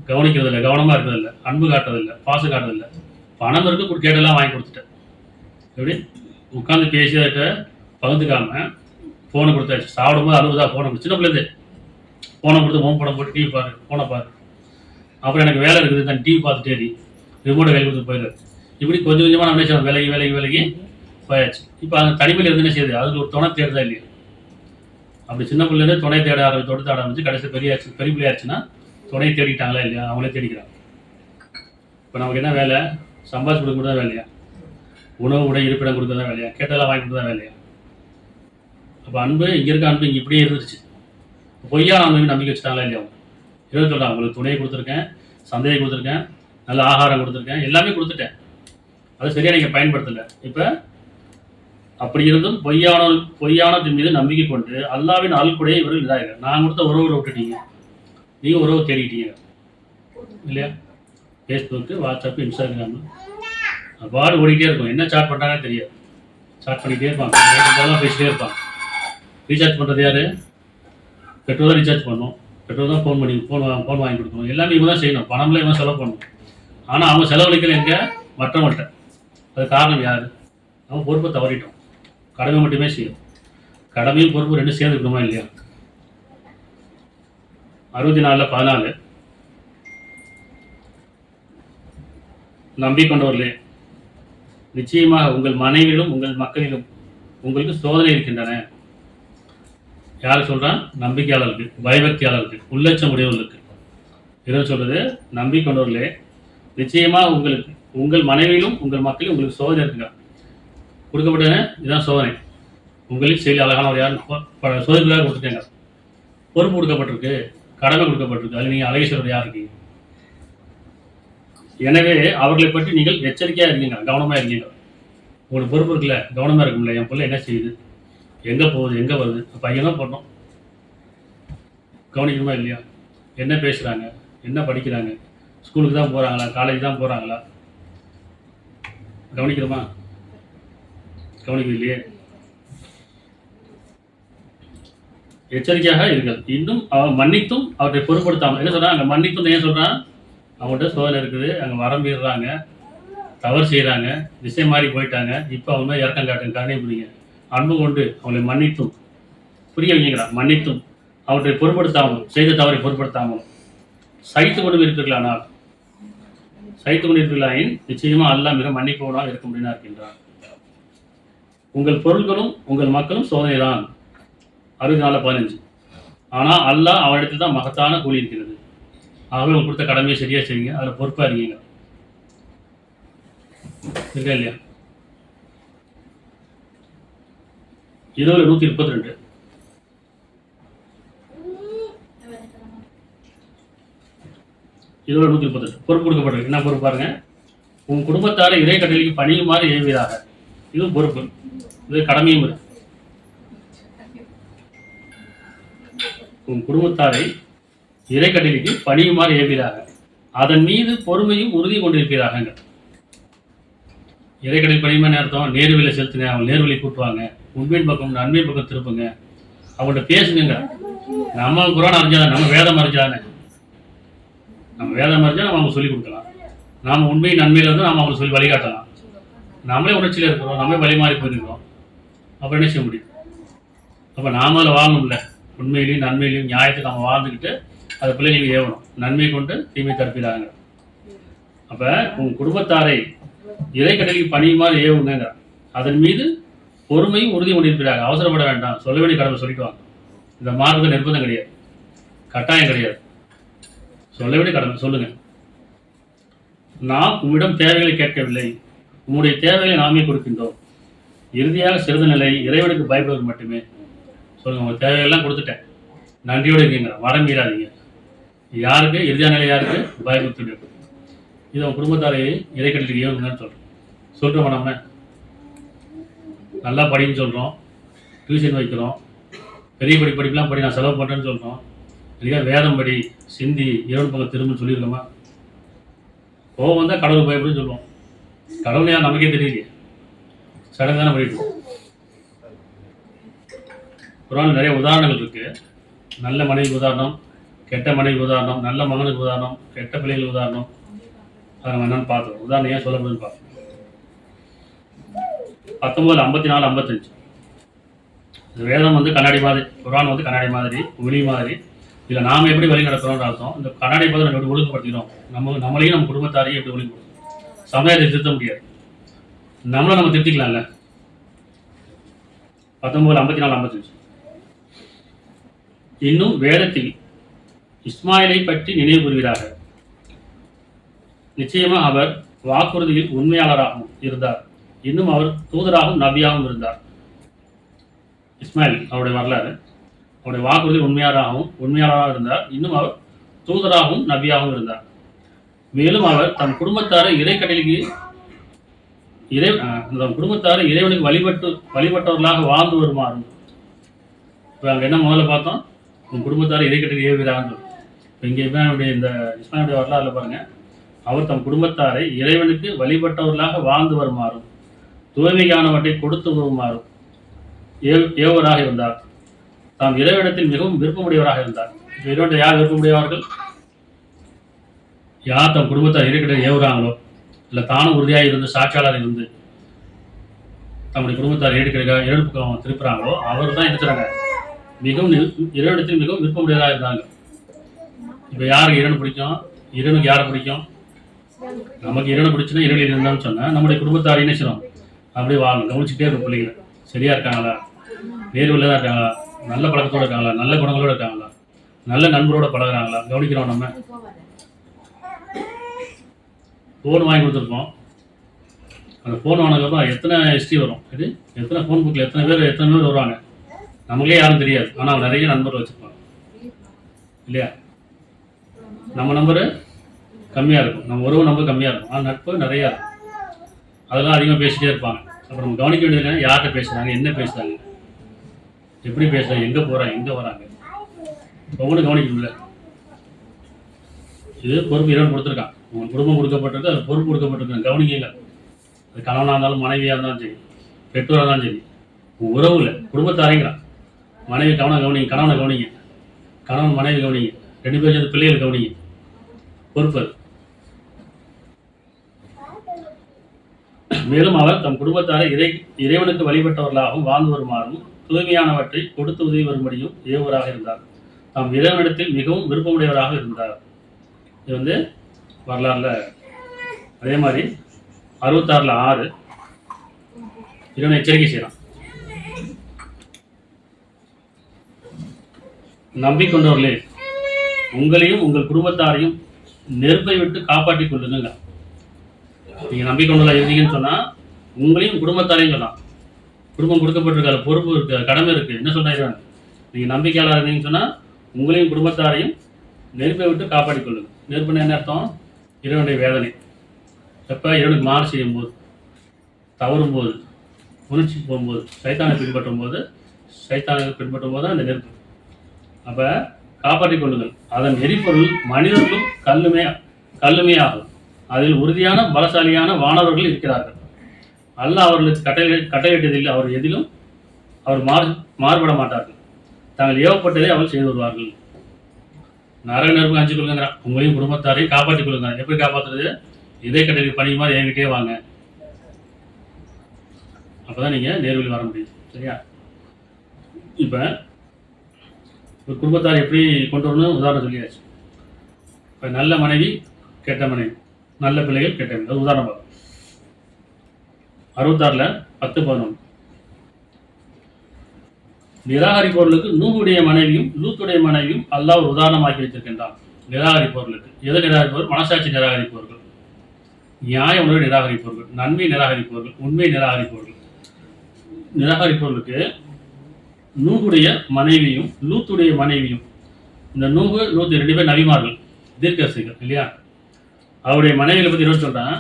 கவனிக்கிறதில்லை, கவனமாக இருக்கிறதில்ல, அன்பு காட்டுறதில்லை, பாசம் காட்டுறதில்லை. பணம் இருக்கு, கேட்டெல்லாம் வாங்கி கொடுத்துட்டேன். எப்படி உட்காந்து பேசியதை பகிர்ந்துக்காம ஃபோனை கொடுத்தாச்சு. சாப்பிடும்போது 60 ஃபோனை கொடுத்து, சின்ன பிள்ளைந்தே ஃபோனை கொடுத்து ஹோம் படம் போட்டு டிவி பாரு, ஃபோனை பாரு. அப்புறம் எனக்கு வேலை இருக்குது, நான் டிவி பார்த்துட்டே ரிமோட்டை கையில் கொடுத்து போயிடுறது. இப்படி கொஞ்சம் கொஞ்சமாக நம்ம என்ன விலகி போயாச்சு. இப்போ அந்த தனிமையில் இருந்து என்ன செய்யுது, அதுக்கு ஒரு துணை தேடுதா இல்லையா? அப்படி சின்ன பிள்ளைலேருந்து துணை தேட ஆரம்பிச்சு கடைசி பெரிய பிள்ளையாச்சுன்னா துணை தேடிட்டாங்களா இல்லையா, அவங்களே தேடிக்கிறாங்க. இப்போ நமக்கு என்ன வேலை, சம்பாதிச்சு கொடுக்க தான் வேலையா, உணவு உடை இருப்பிடம் கொடுக்க தான் வேலையா, கேட்டெல்லாம் வாங்கி கொடுக்க தான் வேலையா? அப்போ அன்பு இங்கே இருக்க அன்பு இங்கே இப்படியே இருந்துருச்சு. பொய்யான அன்பு நம்பிக்கை வச்சுட்டாங்களா இல்லையா? அவங்க இருபது சொல்கிறாங்க, உங்களுக்கு துணையை கொடுத்துருக்கேன், சந்தையை கொடுத்துருக்கேன், நல்ல ஆகாரம் கொடுத்துருக்கேன், எல்லாமே கொடுத்துட்டேன், அது சரியாக நீங்கள் பயன்படுத்தலை. இப்போ அப்படி இருந்தும் பொய்யானத்தின் மீது நம்பிக்கை கொண்டு அல்லாவின் ஆள்கூடையே இவர்கள் இதாகிற. நான் கொடுத்த உறவை விட்டுட்டீங்க, நீங்கள் உறவு தேடிட்டீங்க இல்லையா? ஃபேஸ்புக்கு, வாட்ஸ்அப்பு, இன்ஸ்டாகிராமு அவ்வாறு ஓடிக்கிட்டே இருக்கும். என்ன சாட் பண்ணுறாங்கன்னு தெரியாது. சாட் பண்ணிகிட்டே இருப்பாங்க, தான் பேசிகிட்டே இருப்பாங்க. ரீசார்ஜ் பண்ணுறது யார்? பெட்ரோல் தான் ரீசார்ஜ் பண்ணணும், பெட்ரோல் தான் ஃபோன் வாங்கி கொடுக்கணும், எல்லாமே இவங்க தான் செய்யணும், பணம்லாம் இவங்க செலவு பண்ணணும். ஆனால் அவங்க செலவழிக்கிற எங்கே? மற்றவங்கள்ட்ட. அது காரணம் யார்? அவங்க பொறுப்பை தவறிட்டோம். கடமை மட்டுமே செய்யும். கடமையும் பொறுப்பு ரெண்டும் சேர்ந்து இருக்கணுமா இல்லையா? 64:14 நம்பிக்கொண்டவர்களே, நிச்சயமாக உங்கள் மனைவியிலும் உங்கள் மக்களிலும் உங்களுக்கு சோதனை இருக்கின்றன. யார் சொல்கிறான்? நம்பிக்கையாளருக்கு, பயபக்தியாளருக்கு, உள்ளச்சம் உடையவர்களுக்கு. இதை சொல்றது, நம்பிக்கொண்டவர்களே, நிச்சயமாக உங்களுக்கு உங்கள் மனைவியிலும் உங்கள் மக்களிலும் உங்களுக்கு சோதனை இருக்குங்க. கொடுக்கப்பட்ட இதுதான் சோதனை. உங்களில் செயல் அழகானவர் யார்? சோதனைகளாக கொடுத்துட்டேங்க. பொறுப்பு கொடுக்கப்பட்டிருக்கு, கடமை கொடுக்கப்பட்டிருக்கு. அதில் நீங்கள் அழகேஸ்வரர் யார் இருக்கீங்க? எனவே அவர்களை பற்றி நீங்கள் எச்சரிக்கையாக இருக்கீங்க, கவனமாக இருக்கீங்க. உங்களுக்கு பொறுப்பு இருக்குல்ல, கவனமாக இருக்கும்ல. என் பிள்ளை என்ன செய்யுது, எங்கே போகுது, எங்கே வருது, பையன் தான் போட்டோம், கவனிக்கணுமா இல்லையா? என்ன பேசுகிறாங்க, என்ன படிக்கிறாங்க, ஸ்கூலுக்கு தான் போகிறாங்களா, காலேஜ் தான் போகிறாங்களா, கவனிக்கிறோமா? கவனிக்கணும் இல்லையே. எச்சரிக்கையாக இருங்கள். இன்னும் அவன் மன்னித்தும் அவற்றை பொருட்படுத்தாமல், என்ன சொல்கிறான் அங்கே? மன்னித்தும் ஏன் சொல்கிறான்? அவங்கள்ட்ட சோதனை இருக்குது, அங்கே வரம்பிடுறாங்க, தவறு செய்கிறாங்க, திசை மாறி போயிட்டாங்க. இப்போ அவங்க இறக்கம் காட்டுங்க, கருணை புரியுங்க, அன்பு கொண்டு அவங்களை மன்னித்தும் புரிய வைக்கிறான். மன்னித்தும் அவற்றை பொருட்படுத்தாமல், செய்த தவறை பொருட்படுத்தாமல் சகித்து கொண்டு இருக்கிறானால், சகித்து கொண்டு இருக்கிறாயின் நிச்சயமாக அல்லாஹ் மிக மன்னிப்பவனாக இருக்க முடியும் இருக்கின்றான். உங்கள் பொருள்களும் உங்கள் மக்களும் சோதனை தான். 64:15 ஆனால் அல்லாஹ் அவனிடத்தில் தான் மகத்தான கூலி இருக்கிறது. ஆகவே உங்களுக்கு கொடுத்த கடமையை சரியாக செய்யுங்க, அதில் பொறுப்பாக இருக்கீங்க, இருக்கா இல்லையா? 132 பொறுப்பு கொடுக்கப்பட்டிருக்கு. என்ன பொறுப்பு பாருங்க? உன் குடும்பத்தாரை இறை கட்டளைக்கு பணியுமாறு ஏவுவதாக. இது பொறுப்பு, இது கடமையும் இருக்கு. உன் குடும்பத்தாரை இறை கட்டளைக்கு பணியுமாறு ஏவுவதாக, அதன் மீது பொறுமையும் உறுதி கொண்டிருப்பீராக. இறைக்கடை பணியுமான அர்த்தம் நேர்வழியில் செலுத்துங்க, அவங்க நேர்வழி கூட்டுவாங்க, உண்மையின் பக்கம் நன்மை பக்கம் திருப்புங்க, அவங்கள்ட்ட பேசுங்க. நம்ம குரான் அறிஞ்சாதான், நம்ம வேதம் அறிஞ்சாதானே, நம்ம வேதம் அறிஞ்சா நம்ம அவங்க சொல்லிக் கொடுக்கலாம். நாம் உண்மை நன்மையில் இருந்து நாம் அவங்களுக்கு சொல்லி வழிகாட்டலாம். நம்மளே உணர்ச்சியில் இருக்கிறோம், நம்மளே வழி மாறி போயிருக்கிறோம், அப்போ என்ன செய்ய முடியும்? அப்போ நாம அதில் வாழணும்ல, உண்மையிலையும் நன்மையிலையும் நியாயத்துக்கு நம்ம வாழ்ந்துக்கிட்டு அதை பிள்ளைங்களுக்கு ஏவணும். நன்மை கொண்டு தீமை தடுப்பிடாங்க. அப்போ உங்கள் குடும்பத்தாரை இறைக்கட்டளைக்கு பணியுமாறு ஏவுங்க, அதன் மீது பொறுமையும் உறுதி கொண்டிருக்கிறாங்க. அவசரப்பட வேண்டாம், சொல்ல வேண்டிய கடமை சொல்லிட்டு வாங்க. இந்த மார்க்க நிர்பந்தம் கிடையாது, கட்டாயம் கிடையாது, சொல்ல வேண்டிய கடமை சொல்லுங்க. நாம் உம்மிடம் தேவைகளை கேட்கவில்லை, உம்முடைய தேவைகளை நாமே கொடுக்கின்றோம். இறுதியாக சிறந்த நிலை இறைவனுக்கு பயப்படுவது மட்டுமே. சொல்லுங்க, உங்கள் தேவைகள்லாம் கொடுத்துட்டேன், நன்றியோடு இருக்கீங்க, வரம் மீறாதீங்க. யாருக்கு இறுதியான நிலை? யாருக்கு? பயப்படுத்து. இது அவன் குடும்பத்தாரை இறைக்கட்டளைக்கு ஏவுங்கன்னு சொல்கிறோம். நம்ம நல்லா படின்னு சொல்கிறோம், டியூஷன் வைக்கிறோம், பெரிய படிப்பெல்லாம் படி நான் செலவு பண்ணுறேன்னு சொல்கிறோம். இல்லையா வேதம் படி, சிந்தி, இரவு பக்கம் திரும்ப சொல்லியிருக்கோமா? கோவம் வந்தால் கடவுள் பயப்படுன்னு சொல்லுவோம். கடவுள் யார் நமக்கே தெரியலையே, சடங்கு தானே பண்ணிட்டு. குரானில் நிறைய உதாரணங்கள் இருக்குது. நல்ல மனைவி உதாரணம், கெட்ட மனைவி உதாரணம், நல்ல மகனுக்கு உதாரணம், கெட்ட பிள்ளைகள் உதாரணம். அதை நம்ம என்னன்னு பார்த்துக்கணும். உதாரணம் ஏன் சொல்லப்படுதுன்னு பார்க்கணும். 19:54-55 இந்த வேதம் வந்து கண்ணாடி மாதிரி, குரான் வந்து கண்ணாடி மாதிரி, ஒளி மாதிரி. இதில் நாம் எப்படி வழி நடக்கிறோம்னு அர்த்தம். இந்த கண்ணாடி பார்த்து நம்ம எப்படி ஒழுங்குபடுத்திக்கிறோம், நம்மளையும் நம்ம குடும்பத்தாரையும் எப்படி ஒழுங்குபடுத்தும். சமுதாயத்தை திருத்த முடியாது, நம்மளை நம்ம திருத்திக்கலாம்ல. 19:54-55 இன்னும் வேதத்தில் இஸ்மாயிலை பற்றி நினைவு கூறுகிறாக. நிச்சயமாக அவர் வாக்குறுதியில் உண்மையாளராகவும் இருந்தார், இன்னும் அவர் தூதராகவும் நபியாகவும் இருந்தார். இஸ்மாயில் அவருடைய வரலாறு, அவருடைய வாக்குறுதியில் உண்மையாளராக இருந்தார், இன்னும் அவர் தூதராகவும் நபியாகவும் இருந்தார். மேலும் அவர் தம் குடும்பத்தாரை இறைக்கட்டளைக்கு இறைவனுக்கு வழிபட்டவர்களாக வாழ்ந்து வருமாறும். இப்போ அங்கே என்ன முதல்ல பார்த்தோம்? உன் குடும்பத்தாரை இறைக்கட்டளை ஏவுகிறான்னு. இப்போ இங்கே இந்த இஸ்மாயிலுடைய வரலாறுல பாருங்க, அவர் தம் குடும்பத்தாரை இறைவனுக்கு வழிபட்டவர்களாக வாழ்ந்து வருமாறும், தூய்மையானவற்றை கொடுத்து உதவுமாறு ஏவராக இருந்தார். தாம் இறைவனிடத்தில் மிகவும் விருப்பமுடையவராக இருந்தார். இறைவன் யார் விருப்பமுடையவர்கள்? யார் தம் குடும்பத்தார் இறைக்கிட்ட ஏவுறாங்களோ, இல்லை தானும் உறுதியாக இருந்து சாட்சியாளர் இருந்து தம்முடைய குடும்பத்தார் இறைப்பக்கம் திருப்புறாங்களோ, அவர் தான் எடுத்துறாங்க மிகவும் இறைவனிடத்தில் மிகவும் விருப்பமுடையவராக இருந்தாங்க. இப்போ யாருக்கு இறைவன் பிடிக்கும்? இறைவனுக்கு யாரை பிடிக்கும்? நமக்கு இறைவனை பிடிச்சுன்னா இறைவனில் இருந்தான்னு சொன்னால் நம்முடைய குடும்பத்தார் என்ன செய்யணும்? அப்படியே வாழணும். கவனிச்சுட்டே இருக்கும் பிள்ளைங்க சரியா இருக்காங்களா, நேர்வுள்ளதாக இருக்காங்களா, நல்ல பழக்கத்தோடு இருக்காங்களா, நல்ல குணங்களோடு இருக்காங்களா, நல்ல நண்பரோட பழகுறாங்களா கவனிக்கிறோம். நம்ம ஃபோன் வாங்கி கொடுத்துருப்போம். அந்த ஃபோன் வாங்கினதுக்கப்புறம் எத்தனை ஹிஸ்ட்ரி வரும், இது எத்தனை ஃபோன் புக்கில் எத்தனை பேர் வருவாங்க, நமக்கே யாரும் தெரியாது. ஆனால் அவன் நிறைய நண்பர்கள் வச்சுருப்பாங்க இல்லையா? நம்ம நம்பரு கம்மியாக இருக்கும், நம்ம உறவு நம்பர் கம்மியாக இருக்கும், ஆனால் நட்பு நிறையா இருக்கும். அதெல்லாம் அதிகமாக பேசிகிட்டே இருப்பாங்க. அப்புறம் நம்ம கவனிக்க வேண்டியது யார்கிட்ட பேசுகிறாங்க, என்ன பேசுகிறாங்க, எப்படி பேசுகிறாங்க, எங்கே போகிறாங்க, எங்கே வராங்க, ஒவ்வொன்றும் கவனிக்கணும்ல. இது பொறுப்பு இறைவன் கொடுத்துருக்கான். உங்களுக்கு குடும்பம் கொடுக்கப்பட்டிருக்கு, அது பொறுப்பு கொடுக்கப்பட்டிருக்கு. கவனிக்கங்க. அது கணவனாக இருந்தாலும் மனைவியாக இருந்தாலும் சரி, பெற்றோராக இருந்தாலும் சரி, உறவுல குடும்பத்தாரைங்கிறான். மனைவி கவனிங்க, கணவனை கவனிங்க, கணவன் மனைவி கவனிங்க, 2 பேரும் சேர்ந்து பிள்ளைகள் கவனிங்க. பொறுப்பு. மேலும் அவர் தம் குடும்பத்தாரை இறைவனுக்கு வழிபட்டவர்களாகவும் வாழ்ந்து வருமாறும் தூய்மையானவற்றை கொடுத்து உதவி வரும்படியும் ஏவராக இருந்தார். தாம் இறைவனிடத்தில் மிகவும் விருப்பமுடையவராக இருந்தார். இது வரலாறுல அதே மாதிரி 66 இறைவனை எச்சரிக்கை செய்யலாம். நம்பிக்கொண்டவர்களே, உங்களையும் உங்கள் குடும்பத்தாரையும் நெருப்பை விட்டு காப்பாற்றிக் கொள்ளுங்க. நீங்கள் நம்பிக்கொண்டதா இருந்தீங்கன்னு சொன்னால் உங்களையும் குடும்பத்தாரையும் சொல்லலாம். குடும்பம் கொடுக்கப்பட்டிருக்காரு, பொறுப்பு இருக்கு, கடமை இருக்குது. என்ன சொல்கிறீங்க? நீங்கள் நம்பிக்கையாளர் இருந்தீங்கன்னு சொன்னால் உங்களையும் குடும்பத்தாரையும் நெருப்பை விட்டு காப்பாற்றிக் கொள்ளுங்க. நெருப்புன்னு என்ன அர்த்தம்? இறைவனுடைய வேதனை. எப்போ இறைவனுக்கு மாறு செய்யும்போது, தவறும்போது, உணர்ச்சி போகும்போது, சைத்தானை பின்பற்றும் போது தான் அந்த நெருப்பு. அப்போ காப்பாற்றிக் கொள்ளுங்கள். அதன் எரிபொருள் மனிதர்களும் கல்லுமே ஆகும். அதில் உறுதியான பலசாலியான வானவர்கள் இருக்கிறார்கள். அல்லாஹ் அவர்களுக்கு கட்டளையிட்டதில் அவர் எதிலும் மாறுபட மாட்டார்கள். தாங்கள் ஏவப்பட்டதை அவர் செய்து வருவார்கள். நரக நெருப்பு அஞ்சு கொள்ளுங்கிறான். உங்களையும் குடும்பத்தாரையும் காப்பாற்றிக் கொள்ளுங்க. எப்படி காப்பாற்றுறது? இதே கட்டளை பணி மாதிரி என்கிட்டே வாங்க. அப்போதான் நீங்கள் நேர்வழி வர முடியும். சரியா? இப்போ ஒரு குடும்பத்தார் எப்படி கொண்டு வரணும் உதாரணம் சொல்லியாச்சு. இப்போ நல்ல மனைவி, கெட்ட மனைவி, நல்ல பிள்ளைகள், கெட்ட பிள்ளைகள். அது உதாரணம். 66 10-11 நிராகரிப்பவர்களுக்கு நூகுடைய மனைவியும் லூத்துடைய மனைவியும் அல்லாஹ் ஒரு உதாரணமாக்கி வைத்திருக்கின்றான். நிராகரிப்பவர்களுக்கு எதை நிராகரிப்பவர்கள்? மனசாட்சி நிராகரிப்பவர்கள், நியாய உணர்வை நிராகரிப்பவர்கள், நன்மை நிராகரிப்பவர்கள், உண்மை நிராகரிப்பவர்களுக்கு நூகுடைய மனைவியும் லூத்துடைய மனைவியும். இந்த லூத்து 2 பேர் நபிமார்கள், தீர்க்கதரிசிகள் இல்லையா? அவருடைய மனைவிகளை பற்றி என்ன சொல்றான்?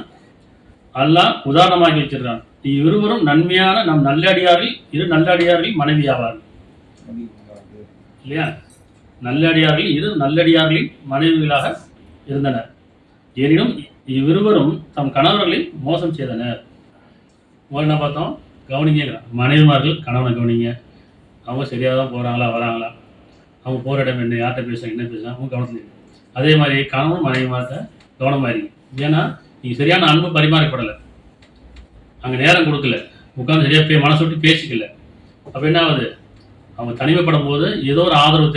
அல்லாஹ் உதாரணமாக்கி வச்சிருக்கான். இருவரும் நன்மையான நம் நல்லடியார்கள் நல்லடியார்கள் மனைவி ஆவார்கள் இல்லையா? நல்லடியார்களின் மனைவிகளாக இருந்தனர். எனினும் இவ்விருவரும் தம் கணவர்களை மோசம் செய்தனர். என்ன பார்த்தோம்? கவனிங்க. மனைவிமார்கள் கணவனை கவனிங்க. அவங்க சரியாக தான் போகிறாங்களா, வராங்களா, அவங்க போகிற இடம் என்ன, யார்கிட்ட பேசுகிறாங்க, என்ன பேசுகிறாங்க, அவங்க கவனத்தில். அதே மாதிரி கணவன் மனைவிமார்கிட்ட கவனமாக இருங்க. ஏன்னா நீங்கள் சரியான அன்பு பரிமாறப்படலை, அங்கே நேரம் கொடுக்கல, உட்காந்து சரியாக மனசு விட்டு பேசிக்கல. அப்போ என்ன ஆகுது? அவங்க தனிமைப்படும் போது ஏதோ ஒரு ஆறுதல்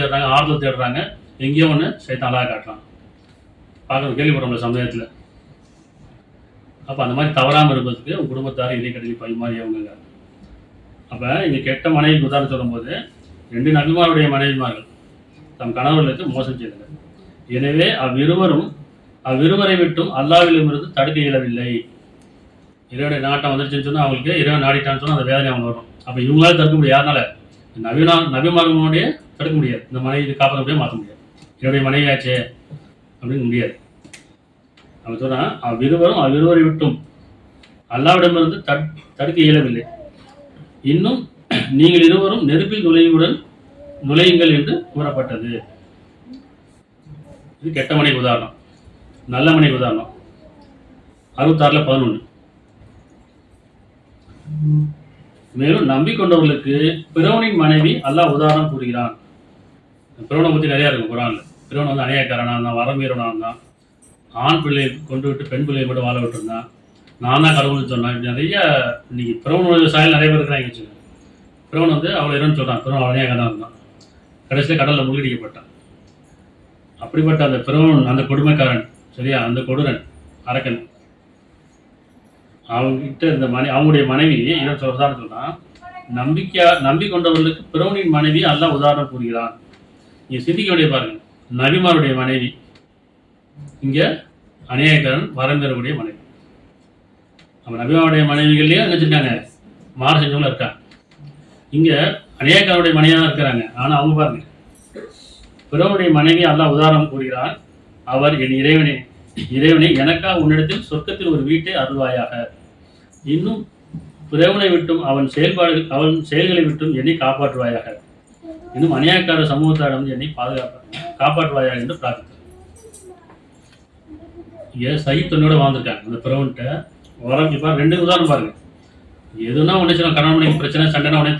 தேடுறாங்க, எங்கேயோ ஒன்று சைத்தான் அழகாக காட்டலாம். பார்க்க கேள்விப்படுறோம்ல சமுதாயத்தில். அப்போ அந்த மாதிரி தவறாமல் இருப்பதுக்கு உங்கள் குடும்பத்தார் இதே கடையில் பரிமாறியவங்க. அப்போ இங்கே கெட்ட மனைவிக்கு உதாரணம் சொல்லும்போது 2 நபிமாருடைய மனைவிமார்கள் தம் கணவர்களுக்கு மோசம் செய்தனர். எனவே அவ்விருவரை விட்டும் அல்லாஹ்விடமிருந்து தடுக்க இயலவில்லை. இறைவனுடைய நாட்டம் வந்துருச்சுன்னு சொன்னால் அவங்களுக்கு இறைவன் நாடிட்டான்னு சொன்னால் அந்த வேதனை அவங்க வரும். அப்போ இவங்களால தடுக்க முடியாது. யாருனால? நபிமார்களுடைய தடுக்க முடியாது. இந்த மனைவி காப்பாற்ற முடியாது, மாற்ற முடியாது. என்னுடைய மனைவியாச்சே அப்படின்னு முடியாது. அவங்க சொன்னால் அவ்விருவரை விட்டும் அல்லாஹ்விடமிருந்து தடுக்க இயலவில்லை. இன்னும் நீங்கள் இருவரும் நெருப்பில் நுழையுங்கள் என்று கூறப்பட்டது. இது கெட்ட மனைவி உதாரணம். நல்ல மனைவி உதாரணம் 66 11 மேலும் நம்பிக்கொண்டவர்களுக்கு பிறவனின் மனைவி அல்லாஹ் உதாரணம் கூறுகிறான். பிறவனை பற்றி நிறையா இருக்கும் குரான்ல. பிறவன் வந்து அநியாயக்காரனா இருந்தான், வரமீறனா இருந்தான், ஆண் பிள்ளையை கொண்டு விட்டு பெண் பிள்ளையை மட்டும் வாழ விட்டுருந்தான், நான் தான் கடவுள்னு சொன்னான். இப்படி நிறைய இன்னைக்கு பிறவனுடைய சாயல் நிறைய பேர் இருக்கிறாங்க வச்சுக்கோங்க. பிறவன் வந்து அவளை இறந்து சொல்கிறான், பிறவன் அநியாயக்காரனாக இருந்தான், கடைசியில் கடலில் மூழ்கடிக்கப்பட்டான். அப்படிப்பட்ட அந்த பிறவன், அந்த கொடுமைக்காரன், சரியா, அந்த கொடூரன் அரக்கன், அவங்ககிட்ட இருந்த அவங்களுடைய மனைவி இவன் உதாரணம் சொன்னான், நம்பிக்கொண்டவர்களுக்கு பிறவனின் மனைவி அல்லாஹ் உதாரணம் கூறுகிறான். நீங்க சிந்திக்க வேண்டிய பாருங்க, நபிமாருடைய மனைவி, இங்க அநியாயக்காரன் வரம்பெறக்கூடிய மனைவி. நம்ம நபிமாருடைய மனைவிகள்லயே நினைச்சிருக்காங்க மாறு செஞ்சவங்களும் இருக்காங்க. இங்க அநியாயக்காரனுடைய மனைவியா தான் இருக்கிறாங்க. ஆனா அவங்க பாருங்க, பிறவனுடைய மனைவி அல்லாஹ் உதாரணம் கூறுகிறான். அவர் என் இறைவனை எனக்காக உன்னிடத்தில் சொர்க்கத்தில் ஒரு வீட்டை அருள்வாயாக, இன்னும் பிறவனை விட்டும் அவன் செயல்களை விட்டும் என்னை காப்பாற்றுவாயாக, இன்னும் அநியாயக்கார சமூகத்தாரிடம் என்னை காப்பாற்றுவாயாக என்று பிரார்த்தித்தார். இங்க சகித்தொன்னோட வாழ்ந்துருக்காங்க. அந்த பிறவன்கிட்ட இப்ப 2 உதாரணம் பாருங்க. எதுனா ஒன்று கணவன் மனைவி பிரச்சனை, சண்டைனா உடனே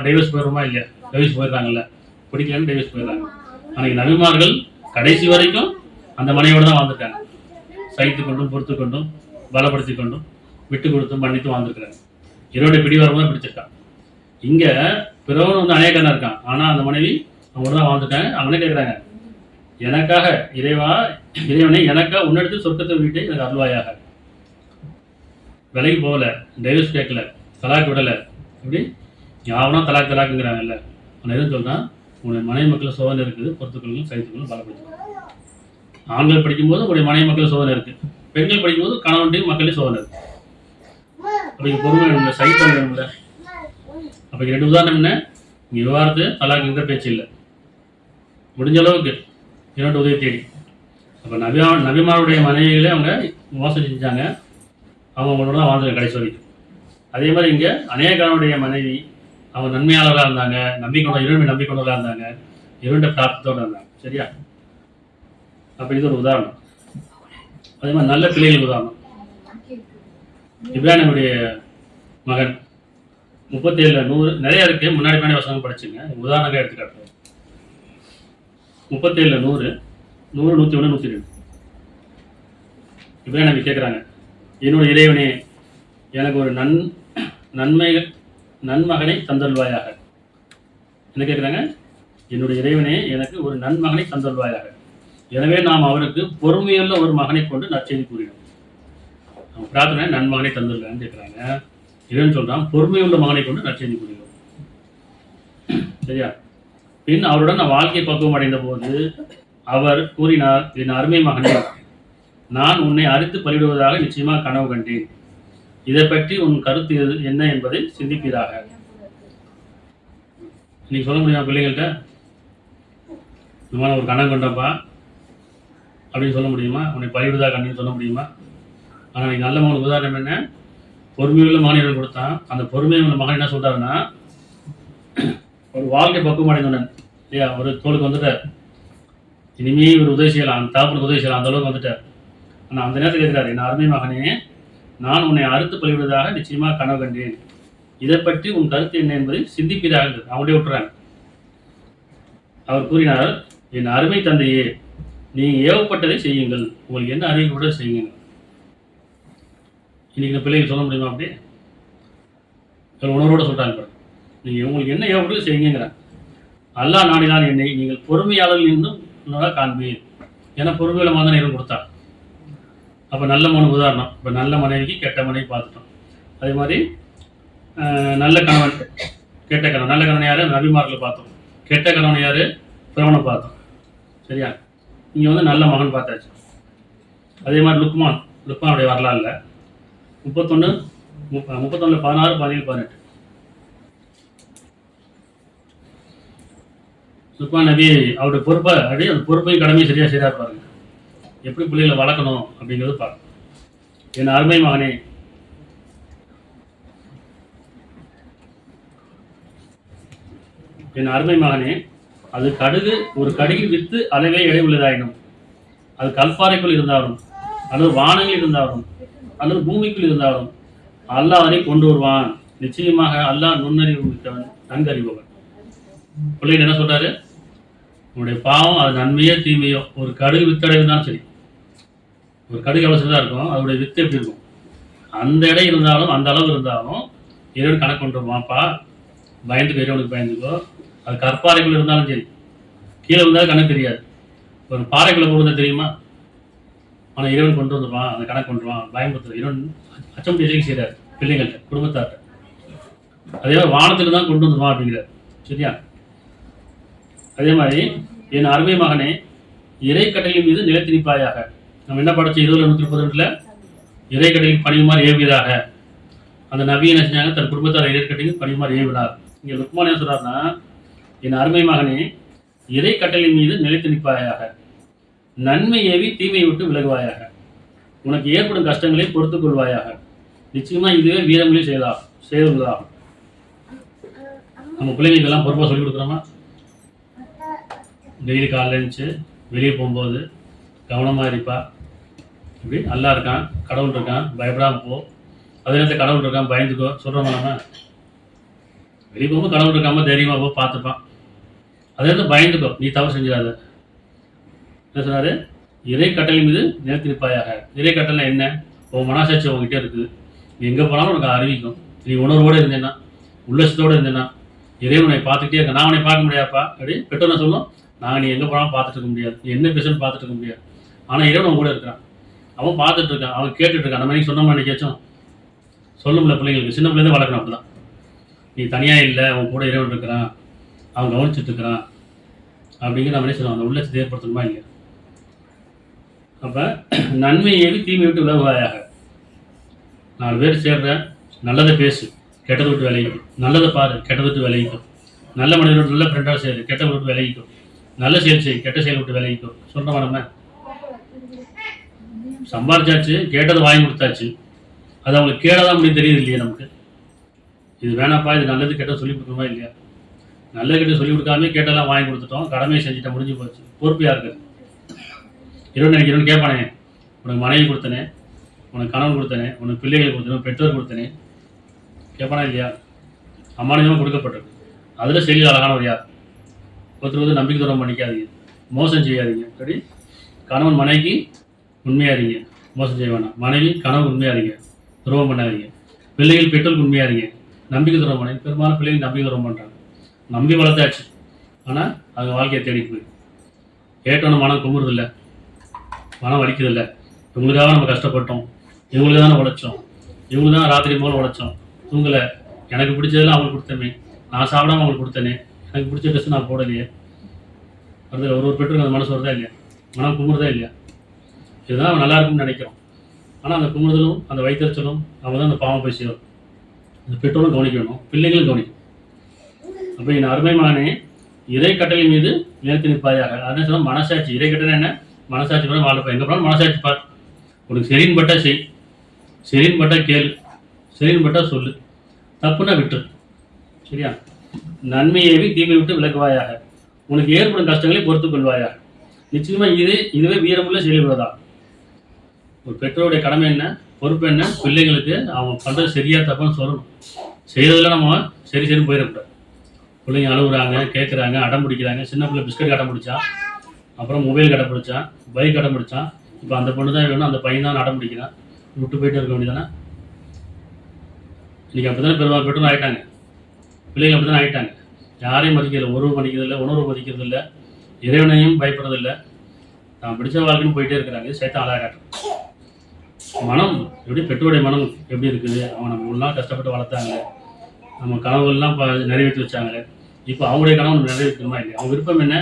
டைவர்ஸ் போயிடுமா இல்லையா? டைவர்ஸ் போயிடுறாங்கல்ல, பிடிக்கலன்னு டைவர்ஸ் போயிடுறாங்க. ஆனால் நபிமார்கள் கடைசி வரைக்கும் அந்த மனைவியோட தான் வாழ்ந்துருக்காங்க. சகித்து கொண்டும் பொறுத்து கொண்டும் பலப்படுத்தி கொண்டும் விட்டு கொடுத்தும் மன்னித்து வாழ்ந்துருக்கிறாங்க. இவருடைய பிடிவாரமாக தான் பிடிச்சிருக்கான். இங்க பிறவன் வந்து அநேகனா இருக்கான், ஆனா அந்த மனைவி அவங்க தான் வாழ்ந்துட்டாங்க. அவனே கேட்குறாங்க, எனக்காக இறைவனை எனக்காக உன்னிடத்தில் சொர்க்கத்தை வீட்டை எனக்கு அருள்வாயாக. விலைக்கு போகல, டைவர்ஸ் கேட்கல, தலாக் விடலை, இப்படி யாவனா தலாக்குங்கிறாங்கல்ல. அவன் எதுவும் சொல்றான், உங்களுடைய மனைவி மக்கள் சோதனை இருக்குது, பொறுத்துக்கொள்ளும் சகித்துக்கொள்ளும் பலப்படுத்துக்கணும். ஆண்கள் படிக்கும்போது உங்களுடைய மனைவி மக்கள் சோதனை இருக்கு, பெண்கள் படிக்கும்போது கணவன்டையும் மக்களையும் சோதனை இருக்கு. அப்படி பொறுமை வேணும்ல, சகித்தம் வேணும்ல. அப்ப 2 உதாரணம் என்ன, இங்க விவாதத்து தலாக்குங்கிற பேச்சு இல்லை, முடிஞ்ச அளவுக்கு இரண்டு உதவி தேடி. அப்ப நபிமாருடைய மனைவிகளே அவங்க மோசம் செஞ்சாங்க, அவங்களோட தான் வாழ்ந்தாங்க கடைசி வரைக்கும். அதே மாதிரி இங்க அநேகனுடைய மனைவி அவங்க நன்மையாளராக இருந்தாங்க, இறைவனை நம்பிக்கொண்டவர்களாக இருந்தாங்க, இறைவனுடைய பிரார்த்தத்தோடு இருந்தாங்க. சரியா? அப்ப இது ஒரு உதாரணம். அதே மாதிரி நல்ல பிள்ளைகள் உதாரணம். இப்ராஹிமுடைய மகன் 37-100 நிறைய இருக்கு, முன்னாடி வசனம் படிச்சுங்க, உதாரணம் எடுத்துக்காட்டு. 37-100, 100, 101, 102. இப்ராஹிம் கேட்குறாங்க, என்னோட இறைவனே எனக்கு ஒரு நன்மகனை தந்தல்வாயாக. என்ன கேட்குறாங்க? என்னுடைய இறைவனே எனக்கு ஒரு நன்மகனை தந்தல்வாயாக. எனவே நாம் அவருக்கு பொறுமையுள்ள ஒரு மகனை கொண்டு நற்செய்தி கூறினோம். அவங்க பிரார்த்தனை நன்மகனை தந்துள்ளான்னு கேட்குறாங்க. இறைவன் சொல்றான், பொறுமையுள்ள மகனை கொண்டு நற்செய்தி கூறினோம். சரியா? பின் அவருடன் நான் வாழ்க்கை பக்குவம் அடைந்த போது அவர் கூறினார், என் அருமை மகனே, நான் உன்னை அறுத்து பலிவிடுவதாக நிச்சயமாக கனவு கண்டேன். இதை பற்றி உன் கருத்து என்ன என்பதை சிந்திப்பீராக. நீங்க சொல்ல முடியுமா பிள்ளைகள்கிட்ட, இந்த மாதிரி ஒரு கனவு கண்டப்பா அப்படின்னு சொல்ல முடியுமா? உன்னை பலிவிடுவதாக கண்டேன்னு சொல்ல முடியுமா? ஆனால் நீங்க நல்ல மகனுக்கு உதாரணம் என்ன, பொறுமையுள்ள மகனிடம் கொடுத்தான். அந்த பொறுமையுள்ள மகன் என்ன சொல்றாருன்னா, ஒரு வாழ்க்கை பக்குவம் அடைந்தவுடன் இல்லையா, ஒரு தோளுக்கு வந்துட்டார், இனிமே ஒரு உதவி செய்யலாம், அந்த தாப்புக்கு உதவி செய்யலாம், அந்த அளவுக்கு வந்துட்டார். ஆனால் அந்த நேரத்தில் கேட்கிறார், என் அருமை மகனே, நான் உன்னை அறுத்து பலிவிடுவதாக நிச்சயமாக கனவு கண்டேன். இதை பற்றி உன் கருத்து என்ன என்பதை சிந்திப்பீராக. அவங்களே விட்டுறாங்க. அவர் கூறினார், என் அருமை தந்தையே, நீங்கள் ஏவப்பட்டதை செய்யுங்கள், உங்களுக்கு என்ன அறிவு கூட செய்யுங்க. இன்னைக்கு இந்த பிள்ளைகள் சொல்ல முடியுமா? அப்படி உணர்வோட சொல்றாங்க, நீங்கள் உங்களுக்கு என்ன ஏவப்பட்டதை செய்யுங்கிறாங்க. அல்லாஹ் நாடினால் என்னை நீங்கள் பொறுமையாளர்கள் இன்னும் காண்பீர். ஏன்னா பொறுமையில மாதிரி தான் கொடுத்தா. அப்போ நல்ல மனு உதாரணம். இப்போ நல்ல மனைவிக்கு கெட்ட மனைவி பார்த்துட்டோம். அதே மாதிரி நல்ல கணவன் கெட்ட கணவன். நல்ல கணவன் யார்? நபிமார்களை பார்த்தோம். கெட்ட கணவன் யார்? பிறவனை பார்த்தோம். சரியா? இங்கே வந்து நல்ல மகன் பார்த்தாச்சு. அதே மாதிரி லுக்மானுடைய வரலாறுல 31, 16, 17, 18 லுக்மான் நபி அவருடைய பொறுப்பை அப்படியே அந்த பொறுப்பையும் கடமையும் சரியா இருப்பாருங்க. எப்படி பிள்ளைகளை வளர்க்கணும் அப்படிங்கிறது பாருங்க. என் அருமை மகனே, என் அருமை மகனே, அது ஒரு கடுகில் வித்து அளவே எடை உள்ளதாயினும், அது கல்பாறைக்குள் இருந்தாலும் அல்லது வானங்கள் இருந்தாலும் அல்லது பூமிக்குள் இருந்தாலும் அல்லாஹ் அதை கொண்டு வருவான் நிச்சயமாக அல்லாஹ் நுண்ணறிவு மிக்கவன், நன்கறிபவன். பிள்ளைங்க என்ன சொல்றாரு? உன்னுடைய பாவம் அது நன்மையோ தீமையோ, ஒரு கடுகு வித்தடை இருந்தாலும் சரி, ஒரு கடுகு எவ்வளோ சின்னதாக இருக்கும், அதோடைய வித்து எப்படி இருக்கும், அந்த இடம் இருந்தாலும் அந்த அளவு இருந்தாலும் இறைவன் கணக்கு கொண்டுருவான்ப்பா, பயந்துக்கோ, இறைவனுக்கு பயந்துக்கோ. அது கற்பாறைக்குள்ள இருந்தாலும் சரி, கீழே இருந்தாலும் கணக்கு தெரியாது. ஒரு பாறைக்குள்ள போகுது தெரியுமா? ஆனால் இறைவன் கொண்டு வந்துடுவான், அந்த கணக்கு கொண்டுருவான், பயன்படுத்துறது இறைவன் அச்சம் செய்கிறார் பிள்ளைங்கள்ட்ட, குடும்பத்தார்ட்ட. அதே மாதிரி வானத்தில் தான் கொண்டு வந்துடுவான் அப்படிங்கிறார். சரியா? அதே மாதிரி என் அருமை மகனே, இறை கட்டளையின் மீது நிலைத்திருப்பாயாக. நம்ம என்ன படிச்ச 20:132 இறை கட்டளைக்கு பணியுமாறு ஏவியதாக. அந்த நபி என்ன செஞ்சாங்க? தன் குடும்பத்தார் இறை கட்டளைக்கு பணியுமாறு ஏவினார். இங்க லுக்மான் என்ன சொல்றாருன்னா, என் அருமை மகனே, இறை கட்டளையின் மீது நிலைத்து நிற்பாயாக, நன்மை ஏவி தீமையை விட்டு விலகுவாயாக, உனக்கு ஏற்படும் கஷ்டங்களை பொறுத்துக் கொள்வாயாக, நிச்சயமா இதுவே வீரங்களில் செய்துள்ளதாகும். நம்ம பிள்ளைங்களுக்கு எல்லாம் பொறுப்பாக சொல்லிக் கொடுக்குறோமா? டெய்லி காலையில் இருந்துச்சு வெளியே போகும்போது கவனமாக இருப்பா, இப்படி நல்லா இருக்கான், கடவுள் இருக்கான், பயப்படாமல் போ. அதே நேரத்தில் கடவுள் இருக்கான், பயந்துக்கோ சொல்கிறோமா? நம்ம வெளியே போகும்போது கடவுள் இருக்காம தைரியமாக போ, பார்த்துப்பான். அதே நேரத்தில் பயந்துக்கோ, நீ தவறு செஞ்சிடாத. என்ன சொன்னார்? இறை கட்டளை மீது நிலைத்திருப்பாயாக. இறை கட்டளை என்ன? உன் மனசாட்சி உங்ககிட்ட இருக்குது, நீ எங்கே போனாலும் உனக்கு அறிவிக்கும். நீ உணர்வோடு இருந்தேன்னா, உள்ளசத்தோடு இருந்தேன்னா, இறைவனை பார்த்துக்கிட்டே இருக்க. நான் உன்னை பார்க்க முடியாதுப்பா அப்படி பெற்றோர் சொல்லும், நான் நீ எங்கே போனாலும் பார்த்துட்டு இருக்க முடியாது, நீ என்ன பேசணும் பார்த்துட்டு இருக்க முடியாது. ஆனால் இறைவன் அவன் கூட இருக்கிறான், அவன் பார்த்துட்டு இருக்கான், அவன் கேட்டுட்டு இருக்கான். நம்ம நீ சொன்ன மாதிரி கேட்சும் சொல்லும்ல பிள்ளைங்களுக்கு, சின்ன பிள்ளைங்க வளர்க்கணும். அப்படிதான், நீ தனியாக இல்லை, அவன் கூட இறைவன் இருக்கிறான், அவன் கவனிச்சுட்டு இருக்கிறான் அப்படிங்கிற நம்ம என்ன சொல்லுவோம், அந்த உள்ளத்தை ஏற்படுத்தணுமா இல்லையா? அப்போ நன்மை ஏவி தீமை விட்டு விலகுவாயாக. 4 பேர் சேர்றேன், நல்லதை பேசு, கெட்டதை விட்டு விலகிக்கும். நல்லதை பாரு, கெட்டதை விட்டு விலகிக்கும். நல்ல மனிதனோட நல்ல ஃப்ரெண்டாக சேரு, கெட்டதை விட்டு விலகிக்கும். நல்ல செயல் செய், கெட்ட செயல் விட்டு விலகிக்கும். சொல்கிறோமா? நம்ம சம்பாதிச்சாச்சு, கேட்டதை வாங்கி கொடுத்தாச்சு, அது அவங்களுக்கு கேடதான் முடியும் தெரியுது இல்லையா? நமக்கு இது வேணாப்பா, இது நல்லது கெட்டது சொல்லி கொடுக்கணுமா இல்லையா? நல்லது கெட்ட சொல்லி கொடுக்காம கேட்டெல்லாம் வாங்கி கொடுத்துட்டோம், கடமையை செஞ்சுட்டா, முடிஞ்சு போச்சு. பொறுப்பு யாருக்கு? இறைவன் நினைக்கிறவன் கேட்பானே, உனக்கு மனைவி கொடுத்தனே, உனக்கு கணவன் கொடுத்தனே, உனக்கு பிள்ளைகள் கொடுத்தனே, பெற்றோர் கொடுத்தனே, கேட்பானா இல்லையா? அம்மானியமாக கொடுக்கப்பட்டிருக்கு. அதில் செய்தி அழகானவர் யார்? ஒருத்தர் நம்பிக்கை துரோகம் பண்ணிக்காதீங்க, மோசம் செய்யாதீங்க. சரி, கணவன் மனைவிக்கு உண்மையாக இருங்க, மோசம் செய்ய வேணாம். மனைவி கணவன் உண்மையாக இருங்க, துரோகம் பண்ணாதீங்க. பிள்ளைகள் பெற்றோருக்கு உண்மையாக இருங்க, நம்பிக்கை துரோகம் பண்ணி. பெரும்பாலும் பிள்ளைகள் நம்பிக்கை துரோகம் பண்ணுறாங்க. நம்பி வளர்த்தாச்சு, ஆனால் அவங்க வாழ்க்கையை தேடிட்டு போய் கேட்டோன்னு மனம் கும்புறதில்லை, மனம் வலிக்கிறதில்லை. இவங்களுக்காக நம்ம கஷ்டப்பட்டோம், இவங்களுக்கு தானே உழைச்சோம், இவங்களுக்கு தான் ராத்திரி போல் உழைச்சோம், தூங்கலை, எனக்கு பிடிச்சதெல்லாம் அவங்களுக்கு கொடுத்தமே, நான் சாப்பிடாம அவங்களுக்கு கொடுத்தனே, எனக்கு பிடிச்ச ட்ரெஸ் நான் போடலையே. அது ஒரு பெற்றோருக்கு அந்த மனசு வருதா இல்லையா? மனம் கும்புறதா இல்லையா? இதுதான் அவன் நல்லா இருக்கும்னு நினைக்கிறோம். ஆனால் அந்த கும்புறுதலும் அந்த வைத்தறிச்சலும் அவங்க தான் அந்த பாவம் போய் சேரும். அந்த பெற்றோரும் கவனிக்கணும், பிள்ளைகளும் கவனிக்கணும். அப்போ என் அருமை மகனே, இறை கட்டளை மீது நிலைத்து நிற்பாயாக. அதான் சொன்னால் மனசாட்சி. இறை கட்டளை என்ன? மனசாட்சி கூட வாழப்பா. எங்கே போனாலும் மனசாட்சி பார். உனக்கு சரின்னு பட்டா செய், சரின்னு பட்டா கேளு, சரின்னு பட்டா சொல்லு, தப்புன்னா விட்டு. சரியா? நன்மையேவி தீமை விட்டு விலகுவாயாக, உனக்கு ஏற்படும் கஷ்டங்களை பொறுத்துக் கொள்வாயாக, நிச்சயமா இதுவே வீரமுள்ள செயல்படுவதா. ஒரு பெற்றோருடைய கடமை என்ன, பொறுப்பு என்ன? பிள்ளைங்களுக்கு அவங்க பண்ணுறது சரியா தப்பான்னு சொல்லணும். செய்யறதுல நம்ம சரி சரின்னு போயிடக்கூடாது. பிள்ளைங்க அழுகுறாங்க, கேட்குறாங்க, அடம் பிடிக்கிறாங்க. சின்ன பிள்ளை பிஸ்கட் கட்ட பிடிச்சான், அப்புறம் மொபைல் கட்ட பிடிச்சான், பைக் கட்ட பிடிச்சான். இப்போ அந்த பொண்ணு தான் வேணும், அந்த பையன் தான் அடம் பிடிக்கிறான். விட்டு போயிட்டு இருக்க வேண்டியதானே? இன்னைக்கு அப்படி தானே பெரும்பாலும் பெற்றோர் ஆகிட்டாங்க, பிள்ளைங்க அப்படி தானே ஆகிட்டாங்க. யாரையும் மதிக்கிறதில்லை, மதிக்கிறதில்லை, உணர்வு மதிக்கிறதில்லை, இறைவனையும் பயப்படுறதில்லை, தான் பிடிச்ச வாழ்க்கைன்னு போயிட்டே இருக்கிறாங்க. சேர்த்து அழகாக காட்டுறோம். மனம் எப்படி, பெற்றோருடைய மனம் எப்படி இருக்குது? அவங்க நம்ம இவ்வளோ நாள் கஷ்டப்பட்டு வளர்த்தாங்க, நம்ம கனவுகள்லாம் நிறைவேற்றி வச்சாங்க. இப்போ அவங்களுடைய கனவு நிறைவேற்றணுமா இல்லையா? அவங்க விருப்பம் என்ன?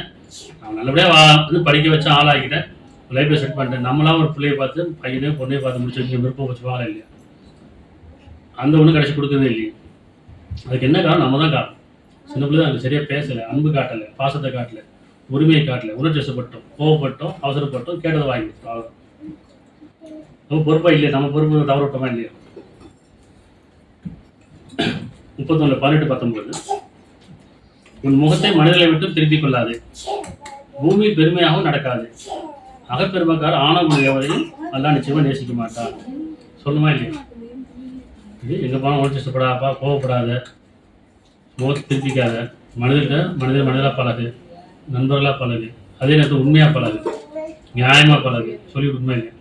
அவங்க நல்லபடியாக படிக்க வச்சா ஆளாகிட்டேன், லைஃப்பில் செட் பண்ணிட்டேன். நம்மளாம் ஒரு பிள்ளையை பார்த்து, பையனையும் பொண்ணையும் பார்த்து முடிச்சு வைக்க விருப்பம் வச்சுப்பாங்களா இல்லையா? அந்த ஒன்றும் கடைசி கொடுக்கவே இல்லையா? அதுக்கு என்ன காரணம்? நம்ம தான் காரணம். சின்ன பிள்ளை தான் அங்கே சரியாக பேசலை, அன்பு காட்டலை, பாசத்தை காட்டலை, உரிமையை காட்டலை, உணர்ச்சிப்பட்டோம், கோவப்பட்டோம், அவசரப்பட்டோம், கேட்டதை வாங்கி கொடுத்தோம். அவ்வளோ நம்ம பொறுப்பாக இல்லையா? நம்ம பொறுப்பு தவறு விட்டோமா இல்லையா? 31:18-19 உன் முகத்தை மனிதர்களை விட்டு திருப்பிக் கொள்ளாது, பூமி பெருமையாகவும் நடக்காது, அகப்பெருமக்கார் ஆணவம் எவரையும் அல்லாஹ் நிச்சயமா நேசிக்க மாட்டார். சொல்லுமா இல்லையா? இது எங்கே போனால் உணர்ச்சிப்படாப்பா, கோவப்படாத, முகத்தை திருப்பிக்காத, மனிதர்களாக பழகு, நண்பர்களாக பழகு, அதே நேரத்தில் உண்மையாக பழகு, நியாயமாக பழகு, சொல்லி உண்மை இல்லை.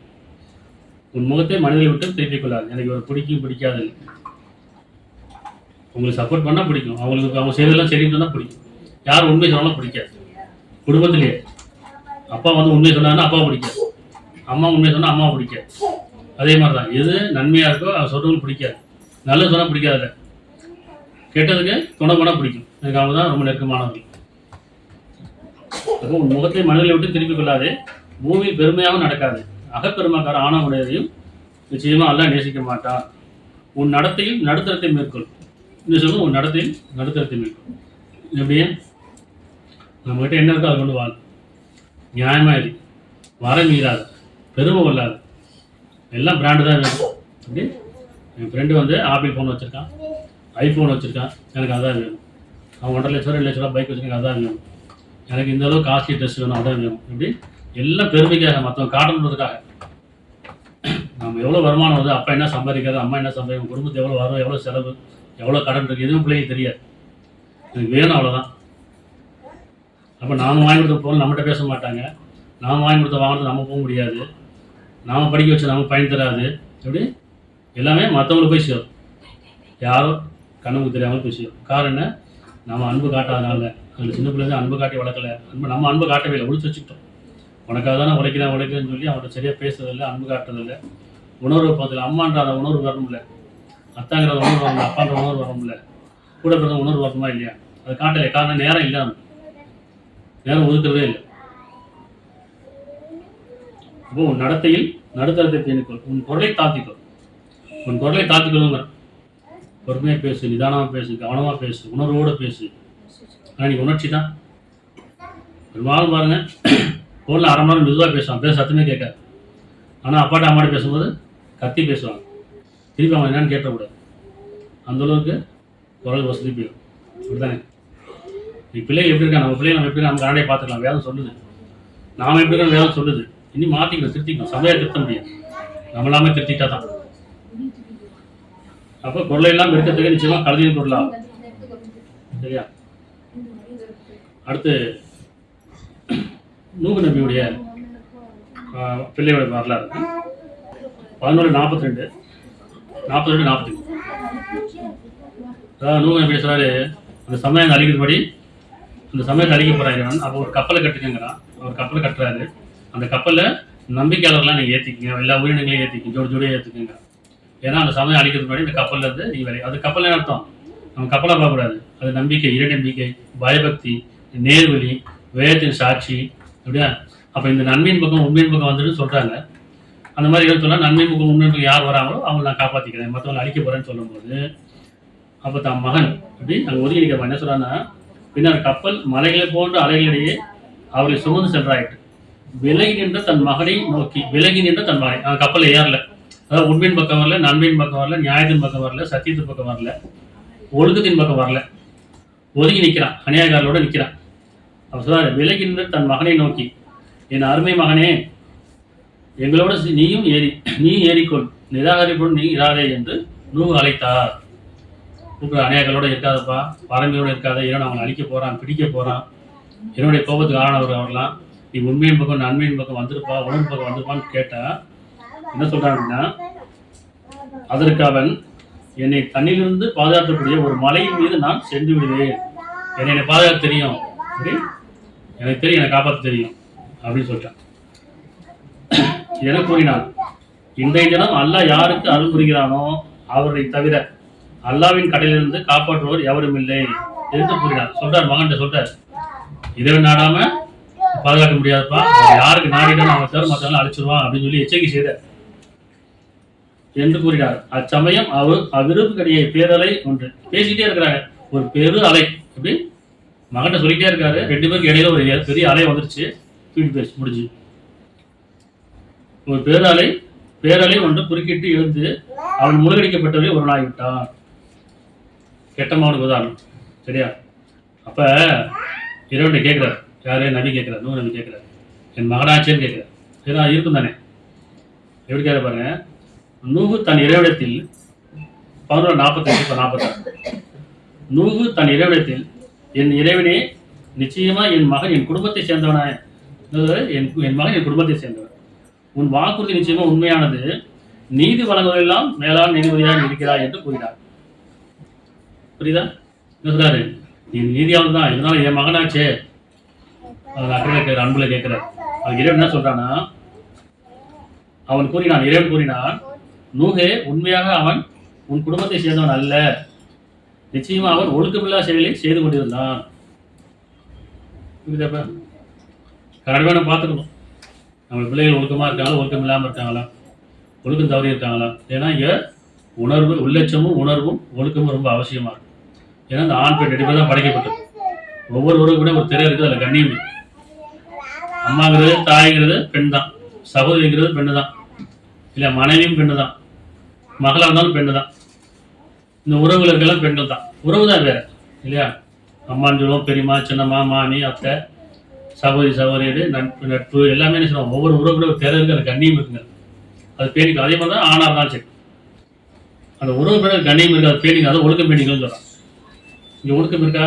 உன் முகத்தை மனிதர்களை விட்டு திருப்பிக் கொள்ளாது. எனக்கு இவர் பிடிக்கும் பிடிக்காது. உங்களுக்கு சப்போர்ட் பண்ணால் பிடிக்கும், அவங்களுக்கு அவங்க செய்ததெல்லாம் சரின்னு சொன்னால் பிடிக்கும். யார் உண்மை சொன்னாலும் பிடிக்காது. குடும்பத்திலேயே அப்பா உண்மை சொன்னாங்கன்னா அப்பா பிடிக்காது, அம்மா உண்மை சொன்னால் அம்மா பிடிக்காது. அதே மாதிரி தான் எது நன்மையாக இருக்கோ அவர் சொல்றவங்களுக்கு பிடிக்காது. நல்லது சொன்னால் பிடிக்காது, கெட்டதுக்கு துணை போனால் பிடிக்கும். எனக்கு அவங்க தான் ரொம்ப நெருக்கமானவர்கள். அப்போ உன் முகத்தை மனிதர்களை விட்டு திருப்பிக் கொள்ளாதே, பூமியில் பெருமையாகவும் நடக்காது. அகப்பெருமாக்கார ஆணவமுடையதையும் நிச்சயமாக அல்லாஹ் நேசிக்க மாட்டான். உன் நடத்தையில் நடுத்தரத்தை மேற்கொள். இன்னும் சொல்லுங்க, உன் நடத்தையில் நடுத்தரத்தை மேற்கொள். எப்படியே நம்மகிட்ட என்ன இருக்கோ அதை கொண்டு வாழ். நியாயமாக இரு, வர மீறாத, பெருமை கொள்ளாத. எல்லாம் பிராண்டு தான் வேணும். அப்படி என் ஃப்ரெண்டு ஆப்பிள் ஃபோன் வச்சுருக்கான், ஐஃபோன் வச்சுருக்கான், எனக்கு அதான் வேணும். அவன் 1.5 லட்சம் 2 லட்ச ரூபா பைக் வச்சுருக்காங்க, அதான் வேணும். எனக்கு இந்த அளவு காஸ்ட்லி ட்ரெஸ் வேணும், அதான் வேணும். இப்படி எல்லாம் பெருமைக்காக, மற்றவங்க காட்டணுன்றதுக்காக. நம்ம எவ்வளோ வருமானம் வருது, அப்பா என்ன சம்பாதிக்காது, அம்மா என்ன சம்பாதிக்கும், குடும்பத்தை எவ்வளோ வரும், எவ்வளோ செலவு, எவ்வளோ கடன் இருக்குது, எதுவும் பிள்ளைங்க தெரியாது. எனக்கு வேணும், அவ்வளோதான். அப்போ நாம் வாங்கி கொடுத்த பொருள் நம்மகிட்ட பேச மாட்டாங்க, நாம் வாங்கி கொடுத்த வாங்கினது நம்ம போக முடியாது, நாம் படிக்க வச்சு நமக்கு பயன் தராது. எப்படி எல்லாமே மற்றவங்களுக்கு போய் சேரும், யாரோ கண்ணுக்கு தெரியாமல் போய் சேரும். காரணம் என்ன? நம்ம அன்பு காட்டாதனால. அதில் சின்ன பிள்ளைங்க அன்பு காட்டி வளர்க்கலை. நம்ம அன்பு காட்டவே இல்லை, ஒழிச்சு வச்சுக்கிட்டோம். உனக்காக தானே உழைக்கிறேன்னு சொல்லி அவன்கிட்ட சரியாக பேசுறதில்லை, அன்பு காட்டுறதில்லை. உணர்வு பார்த்துல அம்மான்ற அந்த உணர்வு வரணும்ல, அத்தாங்கிற உணர்வு வரணும், அப்பான்ற உணர்வு வரணும்ல, கூட பிறந்த உணர்வு வரணுமா இல்லையா? அதை காட்டலை. காரணம் நேரம் இல்லை, நேரம் ஒதுக்குறதே இல்லை. அப்போ உன் நடத்தையில் நடுத்தரத்தை பேணிக்கொள், உன் குரலை தாத்திக்கொள். உன் குரலை தாத்திக்கொள்ளுங்க. பொறுமையாக பேசு, நிதானமாக பேசு, கவனமாக பேசு, உணர்வோடு பேசு. ஆனால் நீ உணர்ச்சி தான். பெரும்பாலும் பாருங்க, ஃபோனில் 1/2 மணி நேரம் மெதுவாக பேசுவான், பேச சத்தமே கேட்காது. ஆனால் அப்பாட்ட அம்மாட்ட பேசும்போது கத்தி பேசுவாங்க, திருப்பி அவங்க என்னன்னு கேட்டக்கூடாது. அந்தளவுக்கு குரல் வசதி போயிடும். அப்படித்தானே? நீ பிள்ளைகள் எப்படி இருக்கா, நம்ம பிள்ளைங்க நம்ம எப்படி நம்ம கரடையை பார்த்துக்கலாம். வேதம் சொல்லுது, நாம் எப்படி இருக்கோம் வேதம் சொல்லுது. இனி மாற்றிக்கணும், திருத்திக்கணும். சபையாக திருத்த முடியாது, நம்மளாமே திருத்திட்டா தான். அப்போ பொருளை எல்லாம் இருக்கிறதுக்கு நிச்சயமாக கழுதியின் பொருளாகும். சரியா? அடுத்து நூஹ் நபியுடைய பிள்ளையோட வரலாறு 11:42 42-43. அதாவது நூஹ் நபி சொல்றாரு, அந்த சமயம் அழிக்கிறபடி அந்த சமயத்தை அழிக்க போறாங்க. அப்போ ஒரு கப்பலை கட்டுங்கிறான். அவர் கப்பலை கட்டுறாரு. அந்த கப்பலில் நம்பிக்கையாளர்லாம் நீங்கள் ஏற்றிக்கிங்க, எல்லா உயிரினங்களையும் ஏற்றிக்கிங்க, ஜோடியாக ஏற்றுக்குங்க. ஏன்னா அந்த சமயம் அழிக்கிறதுக்கு முன்னாடி இந்த கப்பலில் இருந்து நீ வேலை. அது கப்பல் அர்த்தம் நம்ம கப்பலாக பார்க்கக்கூடாது. அது நம்பிக்கை, இறை நம்பிக்கை, பயபக்தி, நேர்வழி, வேதத்தின் சாட்சி. அப்படியா? அப்போ இந்த நன்மையின் பக்கம் உண்மையின் பக்கம் வந்துட்டு சொல்கிறாங்க. அந்த மாதிரி எதாவது சொன்னால் நன்மையின் பக்கம் உண்மையின் பக்கம் யார் வராங்களோ அவங்களை நான் காப்பாற்றிக்கிறேன், மற்றவங்களை அழிக்க போகிறேன்னு சொல்லும்போது அப்போ தான் மகன் அப்படி அங்கே ஒதுக்கி நிற்கிறவன் என்ன சொல்கிறான்னா, பின்னர் கப்பல் மலைகளை போன்ற அலைகளிடையே அவரை சுமந்து சென்றாயிட்டு விலகி நின்ற தன் மகனை நோக்கி. விலகி நின்ற தன் மகனை, அந்த கப்பலை ஏறல. அதாவது உண்மையின் பக்கம் வரல, நன்மையின் பக்கம் வரல, நியாயத்தின் பக்கம் வரல, சத்தியத்தின் பக்கம் வரல, ஒழுக்கத்தின் பக்கம் வரல. ஒதுங்கி நிற்கிறான், அநியாயக்காரர்களோட நிற்கிறான். அவர் சொல்றாரு, விலகி நின்ற தன் மகனை நோக்கி, என் அருமை மகனே, எங்களோட நீயும் ஏறிக்கொள், நிராகரிப்போடு நீ இராதே என்று நூஹ் அழைத்தார். அநியாயங்களோட இருக்காதப்பா, பரமையோடு இருக்காத, இவன் அவனை அழிக்க போறான், பிடிக்க போறான், என்னுடைய கோபத்துக்கு ஆனவர் அவர்லாம், நீ உண்மையின் பக்கம் நன்மையின் பக்கம் வந்துருப்பா, உணர்வு பக்கம் வந்துருப்பான்னு கேட்டா என்ன சொல்றாங்கன்னா, அதற்கு அவன், என்னை தண்ணிலிருந்து பாதுகாக்கக்கூடிய ஒரு மலையின் மீது நான் சென்று விடுவேன். என்னை பாதுகாக்க தெரியும், எனக்கு தெரியும், என்னை காப்பாற்ற தெரியும் அப்படின்னு சொல்லிட்டான். என கூறினான், இன்றைய தினம் அல்லாஹ் யாருக்கு அருள் புரிகிறானோ அவரை தவிர அல்லாவின் கடையிலிருந்து காப்பாற்றுவோர் எவரும் இல்லை என்று கூறினார். சொல்றார், மகன் சொல்றார், இறைவன் நாடாம பாதுகாக்க முடியாதுப்பா, யாருக்கு நாடினா அவங்க தவிர மற்றவங்க அழிச்சிருவான் அப்படின்னு சொல்லி எச்சரிக்கை செய்தார் என்று கூறினார். அச்சமயம் அவ்விருப்பு கடையை பேரலை ஒன்று பேசிக்கிட்டே இருக்கிறாங்க. ஒரு பெரு அலை அப்படி மகன்கிட்ட சொல்லிட்டே இருக்காரு. 2 பேருக்கு இடையில ஒரு பெரிய அலை வந்துருச்சு. தூக்கி பேசி முடிஞ்சு ஒரு பேரலை ஒன்று குறுக்கிட்டு எழுந்து அவன் முழுகடிக்கப்பட்டவரை ஒரு நாய் விட்டான். கெட்டமாவனுக்கு உதாரணம். சரியா? அப்ப இறைவன் கேட்கிறார், யாரே நபி கேட்கிறார், நூறு நபி கேட்கிறார், என் மகனாச்சேன்னு கேட்கிறார். ஏன்னா இருக்கும் தானே. எப்படி கேட்க பாருங்க, நூஹ் தன் இறைவிடத்தில் 11 45 இப்போ 46. நூகு தன் இறைவனத்தில், என் இறைவனே, நிச்சயமா என் மகன் என் குடும்பத்தை சேர்ந்தவன, என் மகன் என் குடும்பத்தை சேர்ந்தவன். உன் வாக்குறுதி நிச்சயமா உண்மையானது. நீதி வழங்குவதெல்லாம் மேலான நீதிபதியாக இருக்கிறாய் என்று கூறினார். புரியுதா? என்ன சொல்றாரு? நீ நீதியாவது தான், இருந்தாலும் என் மகனாச்சே. அவன் அக்கறை கேட்கிற, அன்புல கேட்கிறார். அவன் இறைவன் என்ன சொல்றானா, அவன் கூறினான், இறைவன் கூறினான், நூகே, உண்மையாக அவன் உன் குடும்பத்தை சேர்ந்தவன் அல்ல. நிச்சயமா அவன் ஒழுக்கமில்லா செயலை செய்து கொண்டிருந்தான். புரியுதாப்பா? கடமையான பார்த்துக்கணும். நம்ம பிள்ளைகள் ஒழுக்கமா இருக்காங்களா, ஒழுக்கம் இல்லாமல் இருக்காங்களா, ஒழுக்கம் தவறி இருக்காங்களா? ஏன்னா இங்க உணர்வு, உள்ளட்சமும் உணர்வும் ஒழுக்கமும் ரொம்ப அவசியமா இருக்கும். ஏன்னா இந்த ஆண் பெண் ரெண்டு பேர் தான் படைக்கப்பட்டது. ஒவ்வொருவரும் கூட ஒரு திரை இருக்குது, அதில் கண்ணியம். அம்மாங்கிறது, தாய்ங்கிறது பெண் தான், சகோதரிங்கிறது பெண்ணு தான், இல்லை மனைவியும் பெண்ணு தான், மகளாக இருந்தாலும் பெண்ணு தான். இந்த உறவுகளுக்கெல்லாம் பெண்கள் தான், உறவு தான் வேற இல்லையா? அம்மான்னு சொல்லுவோம், பெரியம்மா, சின்னம்மா, மாமி, அத்தை, சகோதரி, சகோதரி, நட்பு எல்லாமே என்ன சொல்லுவோம். ஒவ்வொரு உறவு கூட ஒரு திரை இருக்குது, அது கண்ணியம் இருக்குங்க. அது பேணிக்கும். அதே மாதிரி தான் ஆணாக இருந்தாலும் சரி, அந்த உறவு கூட கண்ணியம் இருக்கு, அது பேணிக்கும். அதை ஒழுக்கம் பேணிக்கணும்னு சொல்கிறான். இங்கே ஒழுக்கம் இருக்கா?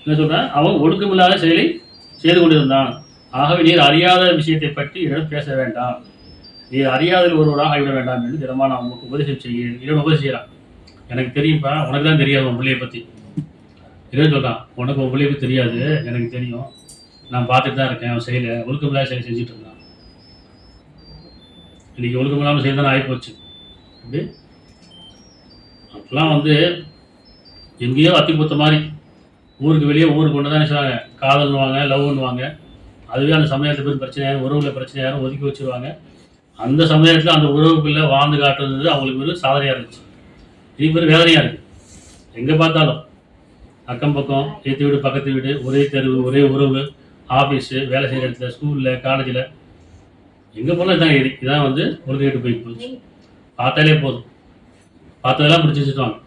என்ன சொல்றேன்? அவன் ஒழுக்கமில்லாத செயலை செய்து கொண்டிருந்தான். ஆகவே நீர் அறியாத விஷயத்தை பற்றி இடம் பேச வேண்டாம், நீர் அறியாத ஒருவராக ஆகிவிட வேண்டாம் என்று தினமா நான் உங்களுக்கு உபதேசம் செய்கிறேன். இவன் உபதேசிக்கிறான். எனக்கு தெரியும்ப்பா, உனக்கு தான் தெரியாது உன் பிள்ளையை பற்றி. இவன் சொல்றான், உனக்கு உன் பிள்ளையை பற்றி தெரியாது, எனக்கு தெரியும், நான் பார்த்துட்டு தான் இருக்கேன். அவன் செயலை ஒழுக்கமில்லாத செயலை செஞ்சுட்டு இருந்தான். இன்னைக்கு ஒழுக்கமில்லாமல் செய்ய தானே ஆகிப்போச்சு. அப்படி அப்பெல்லாம் எங்கேயோ அத்தி பூத்த மாதிரி ஊருக்கு வெளியே, ஊருக்கு கொண்டு தான் செய்வாங்க, காதல்னுவாங்க, லவ் பண்ணுவாங்க. அதுவே அந்த சமயத்தில் பேர் பிரச்சனையாரும், உறவுல பிரச்சனையாரும் ஒதுக்கி வச்சுருவாங்க. அந்த சமயத்தில் அந்த உறவுக்குள்ளே வாழ்ந்து காட்டுறது அவங்களுக்கு ஒரு சாதனையாக இருந்துச்சு. இது பேர் வேதனையாக இருக்குது. எங்கே பார்த்தாலும் அக்கம் பக்கம், ஏற்று வீடு, பக்கத்து வீடு, ஒரே தெருவு, ஒரே உறவு, ஆஃபீஸு, வேலை செய்கிற இடத்துல, ஸ்கூலில், காலேஜில், எங்கே போனால் இதான் இதான் ஒழுங்கு கேட்டு போயிட்டு போச்சு. பார்த்தாலே போதும், பார்த்ததெல்லாம் பிடிச்சி வச்சுட்டுவாங்க.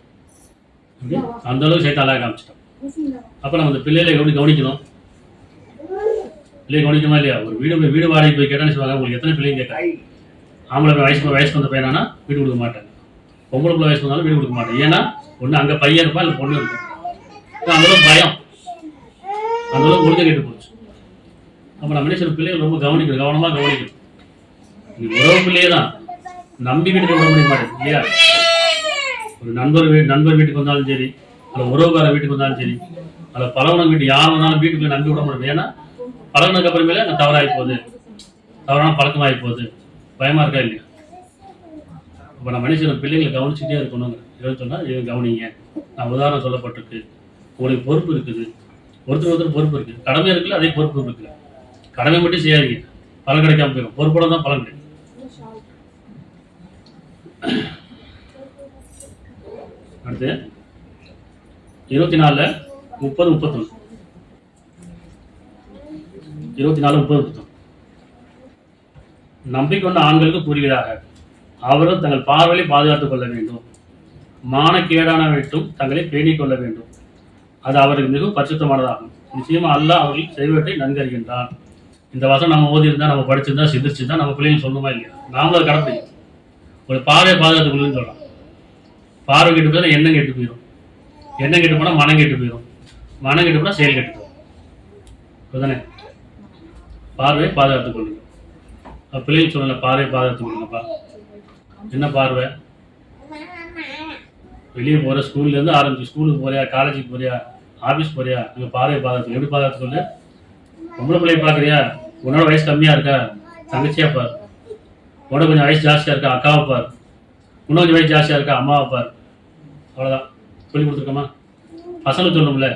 அந்த அளவுக்கு சேர்த்து அழகாக காமிச்சிட்டோம். அப்போ நம்ம அந்த பிள்ளைகளை எப்படி கவனிக்கணும்? பிள்ளையை கவனிக்கணுமா இல்லையா? ஒரு வீடு வாடகை போய் கேட்டான்னு சொல்லுவாங்க, உங்களுக்கு எத்தனை பிள்ளைங்க கேட்காங்க. ஆம்பளை வயசுக்கு வந்த பையனானா வீடு கொடுக்க மாட்டாங்க, பொம்பளை பிள்ளை வயசுக்கு வந்தாலும் வீடு கொடுக்க மாட்டாங்க. ஏன்னா ஒன்று அங்கே பையன் இருப்பா, இல்லை பொண்ணு இருக்கும். அந்தளவுக்கு பயம், அந்தளவுக்கு ஒழுங்கு கேட்டு போச்சு. அப்போ நம்ம என்ன சொல்ல, பிள்ளைகள் ரொம்ப கவனிக்கணும், கவனமாக கவனிக்கணும். உறவு பிள்ளையே தான் நம்பி வீட்டுக்கு விட முடிய மாட்டேங்குது இல்லையா? ஒரு நண்பர் வீட்டுக்கு வந்தாலும் சரி, அல்ல உறவுக்கார வீட்டுக்கு வந்தாலும் சரி, அல்ல பழவன வீட்டு யார் வந்தாலும் வீட்டுக்குள்ள நம்பி விட முடியும். ஏன்னா பழகினதுக்கு அப்புறமேலே அங்கே தவறாகி போகுது, தவறான பழக்கமாகி போகுது. பயமா இருக்கா இல்லையா? இப்போ நம்ம மனுஷன் பிள்ளைகளை கவனிச்சுட்டே இருக்கணுங்க. எதுவும் சொன்னால் இது கவனிங்க. நான் உதாரணம் சொல்லப்பட்டிருக்கு. உங்களுக்கு பொறுப்பு இருக்குது, ஒருத்தர் பொறுப்பு இருக்குது, கடமை இருக்குல்ல, அதே பொறுப்பு இருக்குல்ல. கடமை மட்டும் செய்யாதீங்க, பலன் கிடைக்காம போயிடும். பொறுப்போட தான் பலன் கிடைக்கும். அடுத்து 24, 30, 31. 24, 30, 31. நம்பிக்கொண்ட ஆண்களுக்கு கூறுகிறாக, அவர்கள் தங்கள் பார்வையை பாதுகாத்துக் கொள்ள வேண்டும், மானக்கேடானவற்றும் தங்களை பேணிக் கொள்ள வேண்டும். அது அவருக்கு மிகவும் பரிசுத்தமானதாகும். நிச்சயமா அல்லாஹ் அவர்கள் செய்வதை நன்கறிகின்றான். இந்த வசனம் நம்ம ஓதி இருந்தா, நம்ம படிச்சிருந்தா, சிந்திச்சிருந்தா நம்ம பிள்ளைங்க சொல்லணுமா இல்லையா? நாமளும் அதை கடைப்பிடிக்கும். ஒரு பார்வையை பாதுகாத்துக் கொள்ளுன்னு சொல்லலாம். பார்வை கெட்டு போய் எண்ணம் கெட்டு போயிடும், எண்ணம் கெட்டு போனால் மனம் கெட்டு போயிடும், மனம் கெட்டு போனால் செயல் கெட்டு போயிடும். அதுதானே? பார்வையை பாதுகாத்துக் கொள்ளுங்க. பிள்ளைங்க சொல்லல, பார்வையை பாதுகாத்துக் கொள்ளுங்கப்பா. என்ன பார்வை? வெளியே போகிற, ஸ்கூல்லேருந்து ஆரம்பிச்சு, ஸ்கூலுக்கு போறியா, காலேஜுக்கு போறியா, ஆஃபீஸ் போறியா, அங்கே பார்வையை பாதுகாத்து. எப்படி பாதுகாத்து சொல்லு? பொம்பளை பிள்ளையை பார்க்குறியா, உன்னோட வயசு கம்மியாக இருக்கா, தங்கச்சியா பார். உன்னோட கொஞ்சம் வயசு ஜாஸ்தியாக இருக்கா, அக்காவை பார். இன்னும் கொஞ்சம் வயசு ஜாஸ்தியாக இருக்கா, அம்மாவை பார். அவ்வளோதான் சொல்லி கொடுத்துருக்கோமா? பசங்களுக்கு சொல்லணும்ல,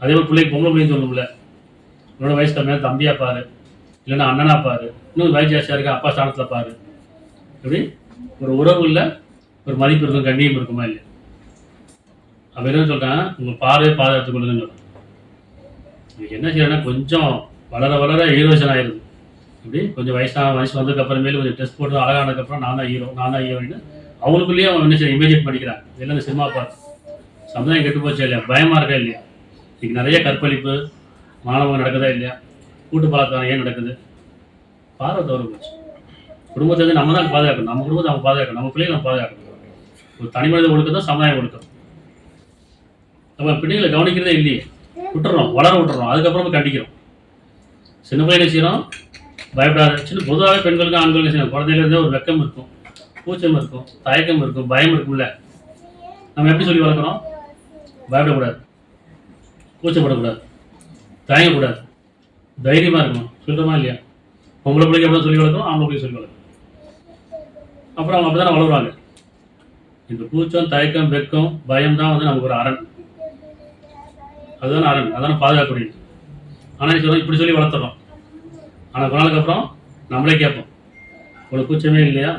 அதே மாதிரி பிள்ளைக்கு, பொம்பளை பிள்ளைங்க சொல்லணும்ல. உன்னோட வயசு கம்மியாக தம்பியாக பாரு, இல்லைன்னா அண்ணனா பாரு. இன்னும் வயசு ஜாஸ்தியாக இருக்கா, அப்பா ஸ்தானத்தில் பாரு. எப்படி ஒரு உறவுல ஒரு மதிப்பு இருக்கும், கண்ணியம் இருக்குமா இல்லையா? அப்போ என்ன சொல்கிறேன், உங்கள் பார்வையை பாதுகாத்துக் கொள்ளுங்கன்னு சொல்கிறேன். இன்னைக்கு என்ன செய்யறேன்னா, கொஞ்சம் வளர ஹீரோஷன் ஆயிடுது. இப்படி கொஞ்சம் வயசு வந்ததுக்கு அப்புறமேல கொஞ்சம் டெஸ்ட் போட்டு அழகானதுக்கப்புறம் நான் தான் ஹீரோன்னு அவங்களுக்குள்ளேயே அவங்க என்ன செய்ய இமேஜினேட் பண்ணிக்கிறாங்க. இதெல்லாம் இந்த சினிமா பார்த்து சமுதாயம் கெட்டு போச்சா இல்லையா? பயமாக இருக்கா இல்லையா? இன்னைக்கு நிறைய கற்பழிப்பு, மாணவர்கள் நடக்குதா இல்லையா? கூட்டு பலாத்காரம் ஏன் நடக்குது? பார்வை தவறு போச்சு. குடும்பத்தை வந்து நம்ம தான் பாதுகாக்கணும். நம்ம குடும்பத்தை நம்ம பாதுகாக்கணும். நம்ம பிள்ளைகளை நம்ம பாதுகாக்கணும். ஒரு தனி மனித ஒழுக்கம் தான் சமுதாய ஒழுக்கம். நம்ம பிள்ளைகளை கவனிக்கிறதே இல்லையே, விட்டுறோம், வளர விட்டுறோம், அதுக்கப்புறமா கண்டிக்கிறோம். சின்ன பையனை செய்கிறோம், பயப்படாத. சின்ன பொதுவாகவே பெண்களுக்கும் ஆண்களுக்கும் செய்யணும். குழந்தையிலேருந்தே ஒரு வெக்கம் இருக்கும், கூச்சம் இருக்கும், தயக்கம் இருக்கும், பயம் இருக்கும்ல. நம்ம எப்படி சொல்லி வளர்க்குறோம்? பயப்படக்கூடாது, கூச்சப்படக்கூடாது, தயங்கக்கூடாது, தைரியமாக இருக்கணும். சொல்கிறோமா இல்லையா? பொம்பளை பிள்ளைக்கு எவ்வளோ சொல்லி வளர்க்கணும், ஆம்பளை பிள்ளைக்கு சொல்லி வளர்க்கணும். அப்புறம் அவங்க அப்படி தானே வளருவாங்க. இந்த கூச்சம், தயக்கம், வெக்கம், பயம் தான் வந்து நமக்கு ஒரு அரண். அதுதான் அரண், அதான பாதுகாக்கக்கூடியது. ஆனால் சொல்கிறோம் இப்படி சொல்லி வளர்த்துறோம். ஆனால் கொஞ்ச நாளுக்கு அப்புறம் நம்மளே கேட்போம், உனக்கு கூச்சமே இல்லையா,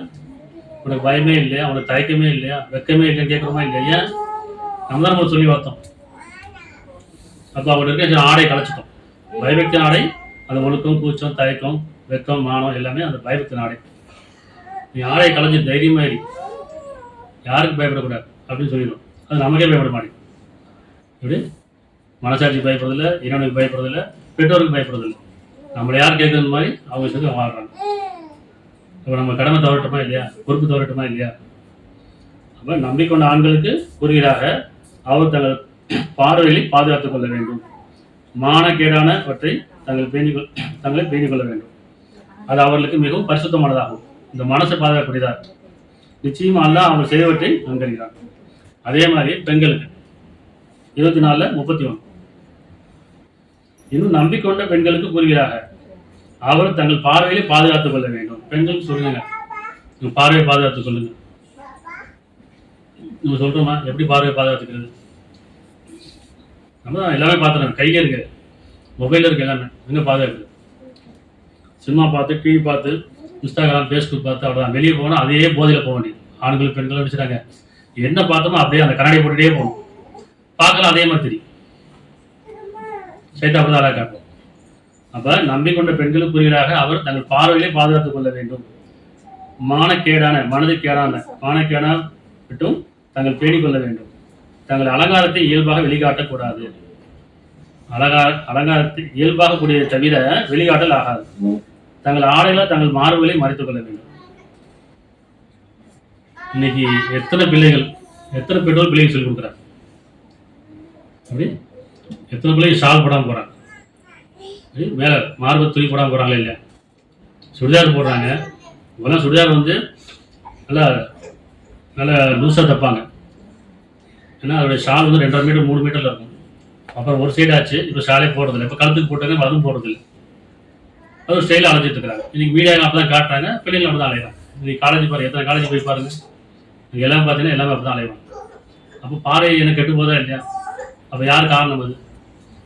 உனக்கு பயமே இல்லையா, உனக்கு தயக்கமே இல்லையா, வெக்கமே இல்லையா கேட்குறோமா இல்லையா? ஏன்? நம்ம தான் நம்ம சொல்லி வளர்த்தோம். அப்போ அவங்க இருக்க சில ஆடை கலைச்சிட்டோம். பயபக்தி ஆடை, அந்த ஒழுக்கம், கூச்சம், தயக்கம், வெக்கம், மானம் எல்லாமே அந்த பயபக்தி ஆடை. நீ ஆடை கலைஞ்சி தைரியமாக இரு, யாருக்கு பயப்படக்கூடாது அப்படின்னு சொல்லிடும். அது நமக்கே பயப்பட மாட்டேங்குது. இப்படி மனசாட்சி பயப்படுறதில்ல, இறைவனுக்கு பயப்படுறதில்ல, பெற்றோருக்கு பயப்படுறதில்லை. நம்மளை யார் கேட்கறது மாதிரி அவங்க சொல்லி வாழ்றாங்க. அப்போ நம்ம கடமை தவறட்டுமா இல்லையா, பொறுப்பு தவறட்டுமா இல்லையா? அப்போ நம்பிக்கொண்ட ஆண்களுக்கு கூறுகிறாக அவர் தங்கள் பார்வையை பாதுகாத்துக் கொள்ள வேண்டும், மானக்கேடானவற்றை தங்களை பேணிக் கொள்ள வேண்டும். அது அவர்களுக்கு மிகவும் பரிசுத்தமானதாகும். இந்த மனசை பாதுகாக்கக்கூடியதாக நிச்சயமா அல்லாஹ் அவர் செய்தவற்றை அங்கீகரிக்கிறார். அதே மாதிரி பெண்களுக்கு 24:31 இன்னும் நம்பிக்கொண்ட பெண்களுக்கு கூறுகிறாக அவர் தங்கள் பார்வையை பாதுகாத்துக் கொள்ள வேண்டும். பெண்களுக்கு சொல்லுங்க, பார்வையை பாதுகாத்துக் கொள்ளுங்க. நம்ம சொல்றோமா எப்படி பார்வையை பாதுகாத்துக்கிறது? நம்ம தான் எல்லாமே பார்த்துறோம், கையில இருக்கு, மொபைலில் இருக்கு, எல்லாமே எங்கே பாதுகாக்குது? சினிமா பார்த்து, டிவி பார்த்து, இன்ஸ்டாகிராம், ஃபேஸ்புக் பார்த்து அவ்வளோதான். வெளியே போனால் அதே போதையில் போக வேண்டியது. ஆண்கள் பெண்களும் வச்சுட்டாங்க, என்ன பார்த்தோமோ அப்படியே அந்த கண்ணாடி போட்டுகிட்டே போகணும். பார்க்கலாம் அதே மாதிரி தெரியும். சைட்டை அப்படி தான் காட்டும். அப்போ நம்பிக்கொண்ட பெண்களுக்கு புரிகிறாக அவர் தங்கள் பார்வையிலே பாதுகாத்துக் கொள்ள வேண்டும். மானக்கேடான விட்டும் தங்கள் பேணிக் கொள்ள வேண்டும். தங்கள் அலங்காரத்தை இயல்பாக வெளிக்காட்டக்கூடாது. அலங்காரத்தை இயல்பாக கூடியதை தவிர வெளிக்காட்டல் ஆகாது. தங்கள் ஆடைகளை தங்கள் மார்புகளை மறைத்துக் கொள்ள வேண்டும். இன்னைக்கு எத்தனை பெற்றோர் பிள்ளைகள் சொல்லிக் கொடுக்குறாங்க? அப்படி எத்தனை பிள்ளைங்க ஷால் போடாமல் போகிறாங்க, மேலே மார்பு துணி போடாமல் போகிறாங்களே இல்லையா? சுடிதார் போடுறாங்க. இப்போலாம் சுடிதார் வந்து நல்லா லூஸாக தைப்பாங்க. ஏன்னா அதோடைய ஷால் வந்து 2.5 மீட்டர் 3 மீட்டரில் இருக்கும். அப்புறம் ஒரு சைடு ஆச்சு, இப்போ ஷாலே போடுறதில்லை. இப்போ கழுத்துக்கு போட்டாங்க, அதுவும் போடுறதில்லை. அது ஒரு ஸ்டைலில் அலைஞ்சிட்டு இருக்கிறாங்க. இன்னைக்கு மீடியாவில் அப்போ தான் காட்டுறாங்க, பிள்ளைங்க அப்படி தான் அலையிறாங்க. இன்னைக்கு காலேஜ் பாருங்க, எத்தனை காலேஜ் போய் பாருங்க, எல்லாம் பார்த்தீங்கன்னா எல்லாமே அப்படி தான் அலைவாங்க. அப்போ பாறை எனக்கு கெட்டு போதா இல்லையா? அப்போ யார் காரணம்? அது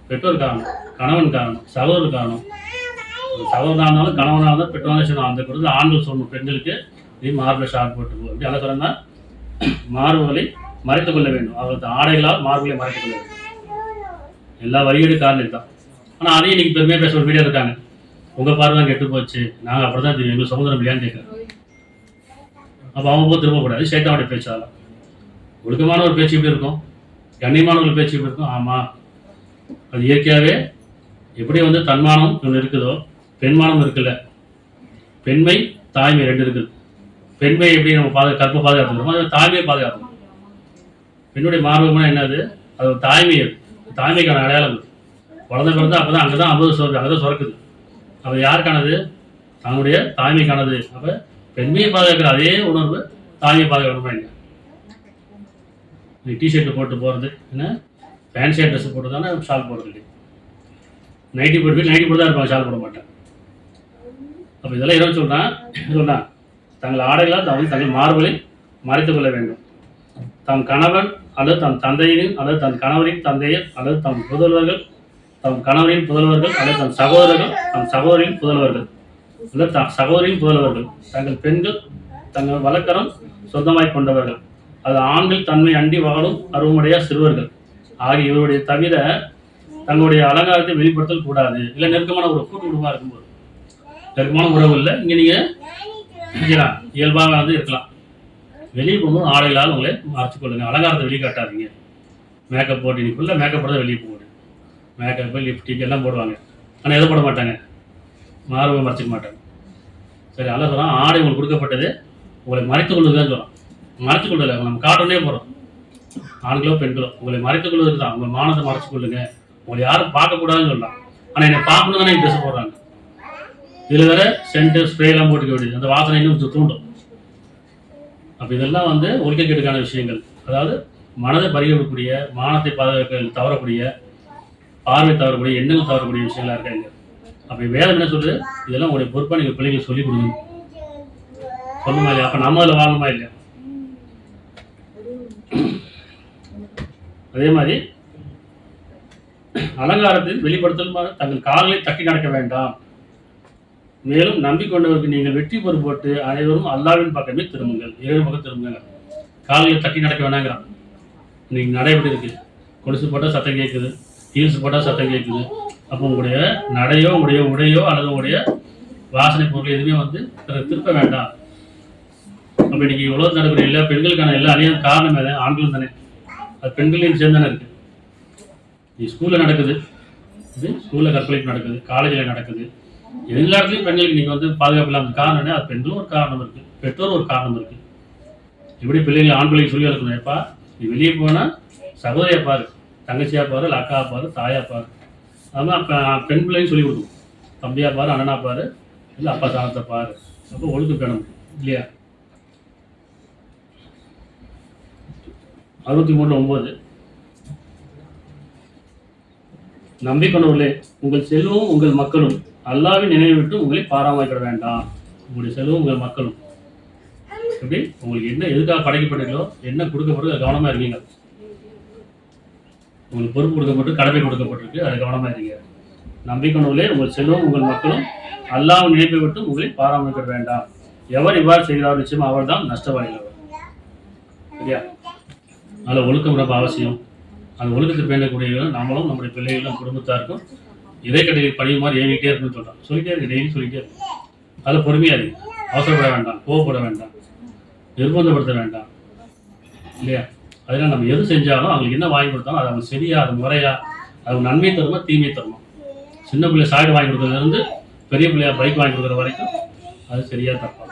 பெற்றோர் காரணம், கணவன் காரணம், சகோதரர் காரணம். சகோதரனாக இருந்தாலும் கணவனாக இருந்தாலும் பெற்றோர் சொன்னோம். அந்த கொடுத்து ஆண்கள் சொல்லணும், பெண்களுக்கு நீ மார்பில் ஷார்ட் போட்டு போ. இப்படி என்ன சொன்னா, மார்புகளை மறைத்துக் கொள்ள வேண்டும். அவரது ஆடைகளால் மார்புகளை மறைத்துக் கொள்ள வேண்டும். எல்லா வழியீடு காரணம் தான். ஆனால் அதையும் இன்னைக்கு பெருமையாக பேச ஒரு வீடியோ இருக்காங்க. உங்கள் பார்வை கெட்டு போச்சு, நாங்கள் அப்படி தான் தெரியும், எங்களுக்கு சமுதிரம் இல்லையான்னு கேட்குறேன். அப்போ அவங்க போய் திரும்பக்கூடாது. சேட்டாவுடைய பேச்சால ஒழுக்கமான ஒரு பேச்சு இப்படி இருக்கும், கண்ணியமான ஒரு பேச்சு இப்படி இருக்கும். ஆமாம், அது இயற்கையாகவே எப்படி வந்து தன்மானம் ஒன்று இருக்குதோ பெண்மானம் இருக்குல்ல. பெண்மை தாய்மை 2 இருக்குது. பெண்மை எப்படி நம்ம கற்பை பாதுகாத்துக்கிறோமோ அது தாய்மையை பாதுகாக்கணும். பெண்ணுடைய மார்பகம்னா என்னது? அது ஒரு தாய்மை. தாய்மைக்கான அடையாளம். குழந்தை பிறந்தா அப்போ தான் அங்கே தான் அங்கே தான் சுரக்குது. அப்போ யாருக்கானது? தன்னுடைய தாய்மைக்கானது. அப்போ பெண்மையை பாதுகாக்கிற அதே உணர்வு தாய்மையை பாதுகாக்கணுமா இல்லையா? டிஷர்ட்டு போட்டு போகிறது என்ன, ஃபேன்சியாக ட்ரெஸ் போட்டு தானே ஷால் போடுறது இல்லையா? நைட்டி போட்டு தான் இருப்பாங்க, ஷால் போட மாட்டேன். அப்போ இதெல்லாம் இரவு சொல்கிறான் தங்கள் ஆடைகளால் தங்கள் மார்புகளை மறைத்துக் கொள்ள வேண்டும். தம் கணவன் அல்லது தம் தந்தையின் அல்லது தன் கணவரின் தந்தையர் அல்லது தம் புதல்வர்கள், தம் கணவரின் புதல்வர்கள் அல்லது தம் சகோதரர்கள், தம் சகோதரின் புதல்வர்கள் அல்லது தம் சகோதரின் புதல்வர்கள், தங்கள் பெண்கள் தங்கள் வழக்கரம் சொந்தமாய் கொண்டவர்கள், அது ஆண்கள் தன்மை அண்டி வாழும் அருவமுடைய சிறுவர்கள் ஆகிய இவருடைய தவிர தங்களுடைய அலங்காரத்தை வெளிப்படுத்தல் கூடாது. இல்லை நெருக்கமான ஒரு கூட்டு குடும்பமாக இருக்கும்போது, நெருக்கமான உறவு இல்லை, இங்கே நீங்கள் இயல்பாக வந்து இருக்கலாம். வெளியே போகும்போது ஆடைகளால் உங்களை மறைச்சு கொள்ளுங்க. அலங்காரத்தை வெளியே காட்டாதீங்க. மேக்கப் போட்டு நீ ஃபுல்லாக மேக்கப் போட வெளியே போக முடியும். மேக்கப்பு, லிப்ஸ்டிக் எல்லாம் போடுவாங்க. ஆனால் எதை போட மாட்டாங்க? மார்பை மறைச்சிக்க மாட்டாங்க. சரி, அல்ல சொல்கிறான், ஆடை உங்களுக்கு கொடுக்கப்பட்டது உங்களை மறைத்துக் கொள்வது தான் சொல்கிறான். மறைத்துக் கொள்ளலை, நம்ம காட்டனே போகிறோம். ஆண்களோ பெண்களோ உங்களை மறைத்துக் கொள்வது தான். உங்கள் மானத்தை மறைச்சு கொள்ளுங்க, உங்களை யாரும் பார்க்கக்கூடாதுன்னு சொல்லலாம். ஆனால் என்னை பார்க்கணும் தானே ட்ரெஸ் போடுறாங்க. இதில் வேற சென்ட் ஸ்ப்ரேலாம் போட்டுக்க வேண்டியது, அந்த வாசனை இன்னும் தூண்டும். அப்போ இதெல்லாம் ஒழுக்கக்கேடுக்கான விஷயங்கள். அதாவது மனதை பறிக்கக்கூடிய, மானத்தை பாதுகாக்க தவறக்கூடிய, பார்வை தவறக்கூடிய, எண்ணங்கள் தவறக்கூடிய விஷயங்களா இருக்காங்க. அப்போ வேதம் என்ன சொல்றது? இதெல்லாம் உங்களுடைய பொறுப்பாக நீங்கள் பிள்ளைங்களுக்கு சொல்லிக் கொடுங்க. சொல்லணுமா இல்லையா? அப்போ நம்ம அதில் வாழணுமா இல்லையா? அதே மாதிரி அலங்காரத்தில் வெளிப்படுத்தல் தங்கள் கால்களை தட்டி நடக்க வேண்டாம். மேலும் நம்பிக்கொண்டவருக்கு நீங்கள் வெற்றி பொறு போட்டு அனைவரும் அல்லாவின் பக்கமே திரும்புங்கள், இறைவன் பக்கம் திரும்புங்க. கால்களை தட்டி நடக்க வேண்டாங்கிறான். இன்னைக்கு நடைபெற்று இருக்கு, கொலுசு போட்டால் சத்தம் கேட்குது, ஹீல்ஸ் போட்டால் சத்தம் கேட்குது. அப்போ உங்களுடைய நடையோ, உங்களுடைய உடையோ அல்லது உங்களுடைய வாசனை பொருள் எதுவுமே திருப்ப வேண்டாம். அப்போ இன்னைக்கு உலகத்தில் நடக்கிற எல்லா பெண்களுக்கான எல்லா அணியான காரணம் எது? ஆண்களும் தானே. அது பெண்களையும் சேர்ந்து தானே இருக்கு. நீ ஸ்கூலில் நடக்குது, இது ஸ்கூலில் கற்பழிப்பு நடக்குது, காலேஜில் நடக்குது, எல்லா இடத்துலையும் பெண்களுக்கு நீங்கள் பாதுகாப்பு இல்லாமல் காரணம் என்ன? அது பெண்களும் ஒரு காரணம் இருக்குது, பெற்றோர் ஒரு காரணம் இருக்குது. எப்படி பிள்ளைகள் ஆண் பிள்ளைக்கு சொல்லி வளர்க்கணும்? எப்பா நீ வெளியே போனால் சகோதரியா பாரு, தங்கச்சியா பாரு, இல்லை அக்கா பாரு, தாயா பாரு. அதுதான் அப்போ பெண் பிள்ளைன்னு சொல்லி கொடுக்கும். தம்பியா பாரு, அண்ணனா பாரு, இல்லை அப்பா சாணத்தை பாரு. அப்போ ஒழுக்கம் வேணும் இல்லையா? 63:9 நம்பிக்கொண்டவர்களே, உங்கள் செல்வமும் உங்கள் மக்களும் அல்லாவின் நினைவை விட்டு உங்களை பாராமரிக்க வேண்டாம். உங்களுடைய செல்வம் உங்கள் மக்களும் எப்படி உங்களுக்கு என்ன எதுக்காக படைக்கப்பட்டீங்களோ, என்ன கொடுக்கப்பட்டு கவனமா இருக்கீங்க. உங்களுக்கு பொறுப்பு கொடுக்கப்பட்டு கடமை கொடுக்கப்பட்டிருக்கு, அதை கவனமா இருக்கீங்க. நம்பிக்கொண்டவர்களே, உங்கள் செல்வம் உங்கள் மக்களும் அல்லாவின் நினைப்பை விட்டு உங்களை பாராமரிக்க வேண்டாம். எவர் இவ்வாறு செய்கிறார் நிச்சயம் அவர் தான் நஷ்டவாளிகள். சரியா? அதில் ஒழுக்கம் ரொம்ப அவசியம். அந்த ஒழுக்கத்தை பேணக்கூடியவர்கள் நம்மளும் நம்முடைய பிள்ளைகளும் குடும்பத்தாருக்கும் இறைக்கடையில் பணியுமாறு ஏவிக்கிட்டே இருக்குன்னு சொல்கிறோம். சொல்லிட்டே இருக்கு, டெய்லி சொல்லிட்டே இருக்கு. அதில் பொறுமையாக இருக்கு, அவசரப்பட வேண்டாம், கோவப்பட வேண்டாம், நிர்பந்தப்படுத்த வேண்டாம் இல்லையா? அதனால் நம்ம எது செஞ்சாலும் அவங்களுக்கு என்ன வாங்கி கொடுத்தாலும் அது அவங்க சரியா, அது முறையா, அது நன்மை தருமா தீமை தருமா? சின்ன பிள்ளை சாய்டு வாங்கி கொடுக்குறதுலேருந்து பெரிய பிள்ளையா பைக் வாங்கி கொடுக்குற வரைக்கும் அது சரியா தப்பா?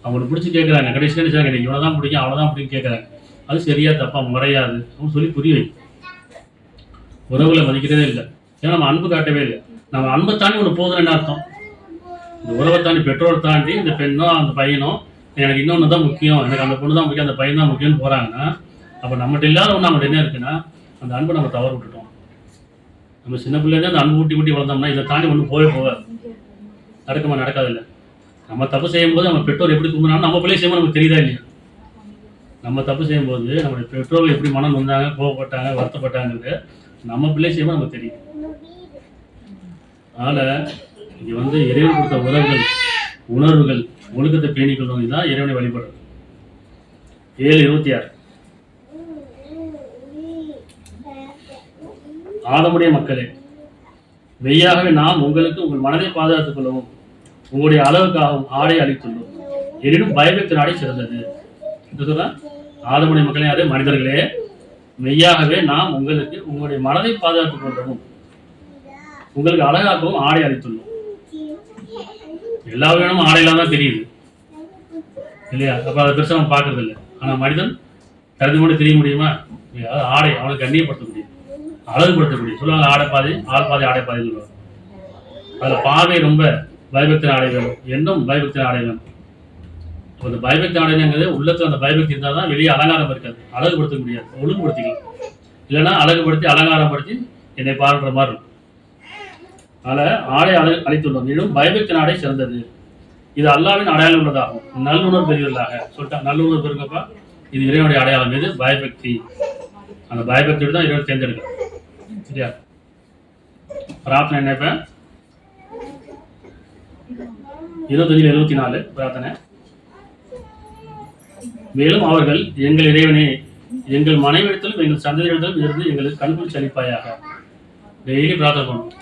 அவங்களுக்கு பிடிச்சி கேட்குறாங்க, கடைசி எனக்கு இவ்வளோ தான் பிடிக்கும் அவ்வளோதான் பிடிக்கும் கேட்குறாங்க. அது சரியா தப்பா, முறையாது அவங்க சொல்லி புரிய வைக்கும். உறவுகளை மதிக்கிறதே இல்லை, ஏன்னா நம்ம அன்பு காட்டவே இல்லை. நம்ம அன்பை தாண்டி ஒன்று போதுன்னு என்ன அர்த்தம்? இந்த உறவை தாண்டி, பெற்றோரை தாண்டி இந்த பெண்ணோ அந்த பையனோ எனக்கு இன்னொன்று தான் முக்கியம், எனக்கு அந்த பொண்ணு தான் முக்கியம், அந்த பையன் தான் முக்கியம்னு போகிறாங்கன்னா, அப்போ நம்மகிட்ட இல்லாத ஒன்று நம்மகிட்ட என்ன இருக்குன்னா அந்த அன்பை நம்ம தவறு விட்டுட்டோம். நம்ம சின்ன பிள்ளைங்க அந்த அன்பு ஊட்டி வளர்ந்தோம்னா இதை தாண்டி ஒன்றும் போகாது. நடக்குமா? நடக்காதில்லை. நம்ம தப்பு செய்யும்போது நம்ம பெற்றோர் எப்படி தூங்குனாலும் நம்ம பிள்ளை செய்யும்போது நமக்கு தெரியுதா இல்லையா? நம்ம தப்பு செய்யும்போது நம்முடைய பெற்றோர்கள் எப்படி மனம் வந்தாங்க, கோவப்பட்டாங்க, வருத்தப்பட்டாங்கிறது நம்ம பிள்ளை செய்யும்போது நமக்கு தெரியும். அதனால் இங்கே இறைவன் கொடுத்த உறவுகள், உணர்வுகள், ஒழுக்கத்தை பேணிக்கொள்ளும். இதுதான் இறைவனை வழிபடுறது. 7:26 ஆதமுடைய மக்களே, மெய்யாகவே நாம் உங்களுக்கு உங்கள் மனதை பாதுகாத்துக் கொள்ளவும் உங்களுடைய அளவுக்காகவும் ஆடை அளித்துள்ளோம். எனினும் பயபக்தின் ஆடை சிறந்தது. சொல்ல ஆதமுடைய மக்களே, அதே மனிதர்களே, மெய்யாகவே நாம் உங்களுக்கு உங்களுடைய மனதை பாதுகாத்துக் கொள்ளவும் உங்களுக்கு அழகாகவும் ஆடை அளித்துள்ளோம். எல்லா வேணும் ஆடையெல்லாம் தான் தெரியுது இல்லையா? அப்போ அதை பெருசாக அவன் பார்க்கறது இல்லை. ஆனால் மனிதன் கருதி கொண்டு தெரிய முடியுமா? ஆடை அவனுக்கு கண்ணியப்படுத்த முடியும், அழகுபடுத்த முடியும். சொல்லுவாங்க ஆடை பாதி, ஆள் பாதி, ஆடை பாதி சொல்லுவாங்க. அதில் பார்வை ரொம்ப பயபக்தின் ஆடை வேணும், எண்ணம் பயபக்தின் ஆடை வேணும். அந்த பயபக்தி ஆடைங்கிறது உள்ளத்தில் அந்த பயபக்தி இருந்தால் தான் வெளியே அலங்காரம் இருக்காது, அழகுபடுத்த முடியாது. ஒழுங்குபடுத்திக்கலாம், இல்லைன்னா அழகுபடுத்தி அலங்காரப்படுத்தி என்னை பாடுற மாதிரி இருக்கும். அதனால் ஆடை அளித்துள்ளோம். இன்னும் பயபக்தின் ஆடை சிறந்தது. இது அல்லாவின் அடையாளம் உள்ளதாகும். நல்லுணர்வு பெறுவதாக சொல்லிட்டா. நல்லுணர்வு பெறுங்கப்பா, இது இறைவனுடைய அடையாளம். எது? பயபக்தி. அந்த பயபக்தியோடு தான் இறைவன் தேர்ந்தெடுக்கும். சரியா? பிரார்த்தனை நினைப்பேன் 25:74 பிரார்த்தனை. மேலும் அவர்கள் எங்கள் இறைவனே, எங்கள் மனைவிடத்திலும் எங்கள் சந்ததியிடத்திலும் இருந்து எங்களுக்கு கண்குள் சலிப்பாயாக. டெய்லி பிரார்த்தனை பண்ணணும்.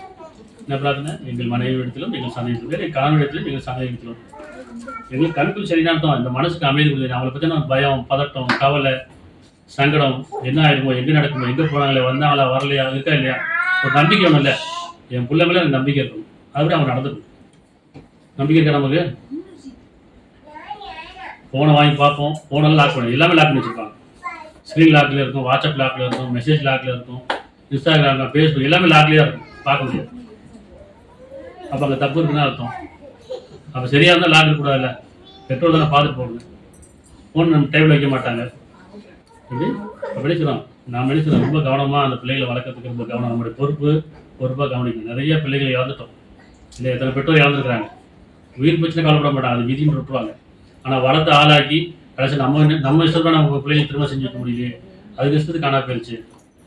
என்ன பிரார்த்தனை? எங்கள் மனைவிடத்திலும் எங்கள் சந்ததியிடத்திலும், எங்கள் கணவனிடத்திலும் எங்கள் சந்ததியிடத்திலும் எங்களுக்கு கண்குள் சரினார்த்தம். இந்த மனசுக்கு அமைதி கொடுக்குது. அவங்களை பற்றி நம்ம பயம், பதட்டம், கவலை, சங்கடம், என்ன ஆயிருமோ, எங்கே நடக்குமோ, எங்கே போனாங்களே, வந்தாங்களா, வரலையா, இருக்கா இல்லையா, ஒரு நம்பிக்கை ஒன்றும் இல்லை. என் பிள்ளை மேலே எனக்கு நம்பிக்கை இருக்கும். அதுபடி அவங்க நடந்துக்கும். நம்பிக்கை இருக்கா நமக்கு? ஃபோனை வாங்கி பார்ப்போம், ஃபோனெல்லாம் லாக் பண்ணி எல்லாமே லாக் பண்ணி வச்சுருப்பாங்க. ஸ்க்ரீன் லாக்கில் இருக்கும், வாட்ஸ்அப் லாக்கில் இருக்கும், மெசேஜ் லாக்கில் இருக்கும், இன்ஸ்டாகிராம், ஃபேஸ்புக் எல்லாமே லாக்லேயே தான் இருக்கும், பார்க்க முடியாது. அப்போ அங்கே தப்பு இருக்குன்னு அர்த்தம். அப்போ சரியாக இருந்தால் லாக் இருக்கக்கூடாதுல்ல, பெட்ரோல் தானே பார்த்துட்டு போகணும். ஃபோன் நம்ம டேபிள் வைக்க மாட்டாங்க. எப்படி படிக்கிறோம் நான் நினைக்கிறோம் ரொம்ப கவனமாக அந்த பிள்ளைகளை வளர்க்கறதுக்கு ரொம்ப கவனம், நம்மளுடைய பொறுப்பாக கவனிக்கணும். நிறைய பிள்ளைகளை இழந்துட்டோம் இல்லை, எத்தனை பெற்றோர் இழந்துருக்குறாங்க. உயிர் பிரச்சனை கவலைப்பட மாட்டாங்க, அது விதின்னு விட்டுருவாங்க. ஆனால் வளர்த்து ஆளாக்கி கடைசி நம்ம இஷ்டத்தான் நம்ம பிள்ளைகளை திரும்ப செஞ்சு வைக்க முடியலையே, அதுக்கு இஷ்டத்துக்கு காணா போயிடுச்சு.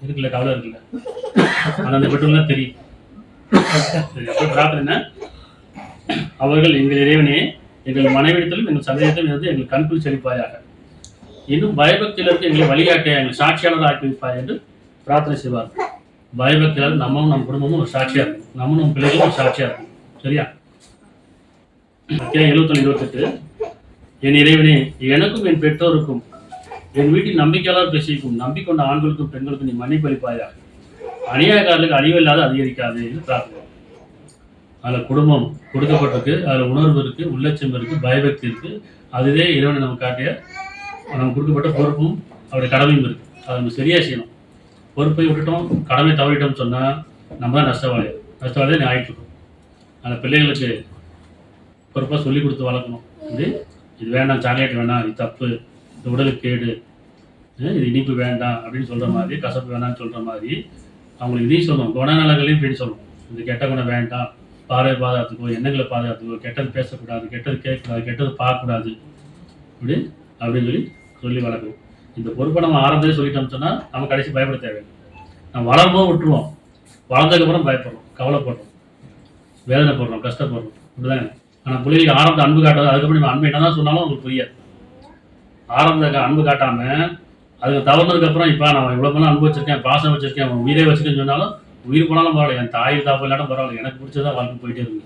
இருக்குல்ல, கவலை இருக்குல்ல, ஆனால் அந்த பெற்றோர்லாம் தெரியும். சரி, அப்போ பிரார்த்தனை, அவர்கள் எங்கள் இறைவனே எங்கள் மனைவிடத்திலும் எங்கள் சந்தேகத்திலும் இருந்து எங்கள் கண்குள் செழிப்பாயாக, இன்னும் பயபக்தியிலிருந்து எங்களை வழிகாட்ட எங்கள் சாட்சியாளர் ஆக்கி வைப்பாய் என்று பிரார்த்தனை செய்வார். பயபக்தியாளர் நம்மளும் நம்ம குடும்பமும் ஒரு சாட்சியா இருக்கும், நம்மளும் நம்ம பிள்ளைகளும் ஒரு சாட்சியா இருக்கும். சரியா? 71-28 என் இறைவனே எனக்கும் என் பெற்றோருக்கும் என் வீட்டில் நம்பிக்கையாளர் பேசிக்கும் நம்பிக்கொண்ட ஆண்களுக்கும் பெண்களுக்கும் நீ மன்னிப்பளிப்பாயா, அநியாயக்காரர்களுக்கு அழிவில்லாத அதிகரிக்காது என்று பிரார்த்தனை. அதில் குடும்பம் கொடுக்கப்பட்டிருக்கு, அதில் உணர்வு இருக்கு, உள்ளட்சம் இருக்கு, பயபக்தி இருக்கு. அதுவே இறைவனை நம்ம காட்டிய நமக்கு கொடுக்கப்பட்ட பொறுப்பும் அவருடைய கடமையும் இருக்கு. அதை நம்ம சரியா செய்யணும். பொறுப்பை விட்டுட்டோம், கடமை தவறிட்டோம்னு சொன்னால் நம்ம தான் நஷ்டவாளியாக நீ ஆகிட்டு இருக்கோம். அந்த பிள்ளைகளுக்கு பொறுப்பாக சொல்லி கொடுத்து வளர்க்கணும். இது வேண்டாம், சாக்லேட் வேண்டாம், இது தப்பு, இது உடலுக்கு கேடு, இது இனிப்பு வேண்டாம் அப்படின்னு சொல்கிற மாதிரி, கசப்பு வேண்டாம்னு சொல்கிற மாதிரி அவங்களுக்கு இதையும் சொல்லணும். குணநலங்களையும் இப்படி சொல்லணும். இது கெட்ட குணம் வேண்டாம், பார்வை பாதுகாத்துக்கோ, எண்ணங்களை பாதுகாத்துக்கோ, கெட்டது பேசக்கூடாது, கெட்டது கேட்கக்கூடாது, கெட்டது பார்க்கக்கூடாது, அப்படின்னு சொல்லி வளர்க்கணும். இந்த பொறுப்பை நம்ம ஆரம்பத்திலே சொல்லிட்டோம்னு சொன்னால் நம்ம கடைசி பயப்பட தேவையில்லை. நம்ம வளரும்போது விட்டுருவோம், வளர்ந்ததுக்கப்புறம் பயப்படுறோம், கவலைப்படுறோம், வேதனைப்படுறோம், கஷ்டப்படுறோம். இப்படிதாங்க. ஆனால் பிள்ளைகளுக்கு ஆரம்பத்தை அன்பு காட்டாது, அதுக்கப்புறம் நம்ம அன்பு என்ன தான் சொன்னாலும் அவங்களுக்கு புரியாது. ஆரம்பத்தை அன்பு காட்டாமல் அதுக்கு தவறுனதுக்கப்புறம் இப்போ நான் இவ்வளோ பண்ணலாம் அன்பு வச்சிருக்கேன், பாசம் வச்சிருக்கேன், அவன் உயிரே வச்சுருக்கேன்னு சொன்னாலும் உயிர் போனாலும் பரவாயில்ல, என் தாய் தாப்பு இல்லாட்டும் பரவாயில்ல, எனக்கு பிடிச்சதான் வாழ்க்கை போயிட்டே இருக்கு.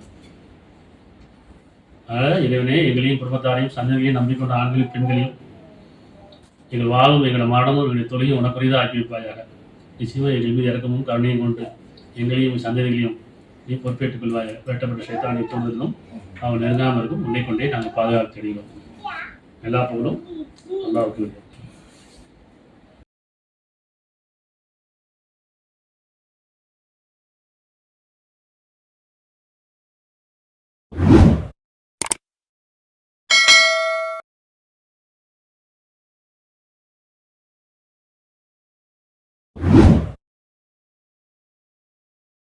அதனால் இறைவனே எங்களையும் குடும்பத்தாரையும் சந்ததியையும் நம்பிக்கொண்ட ஆண்களையும் பெண்களையும் எங்கள் வாழும் எங்களை மரணமும் எங்களை தொழிலும் உனக்குரியதாக ஆக்கி வைப்பாயாக. நிச்சயமாக எங்கள் மீது இறக்கமும் கருணையும் கொண்டு எங்களையும் சந்ததிகளையும் நீ பொறுப்பேற்றுக் கொள்வாயாக. வெட்டப்பட்ட சைத்தான் எப்பொழுதும் அவன் நெருங்காமல் இருக்கும் உன்னை கொண்டே நாங்கள் பாதுகாத்து தெரிகிறோம். எல்லா புகழும் அல்லாஹ்வுக்கு.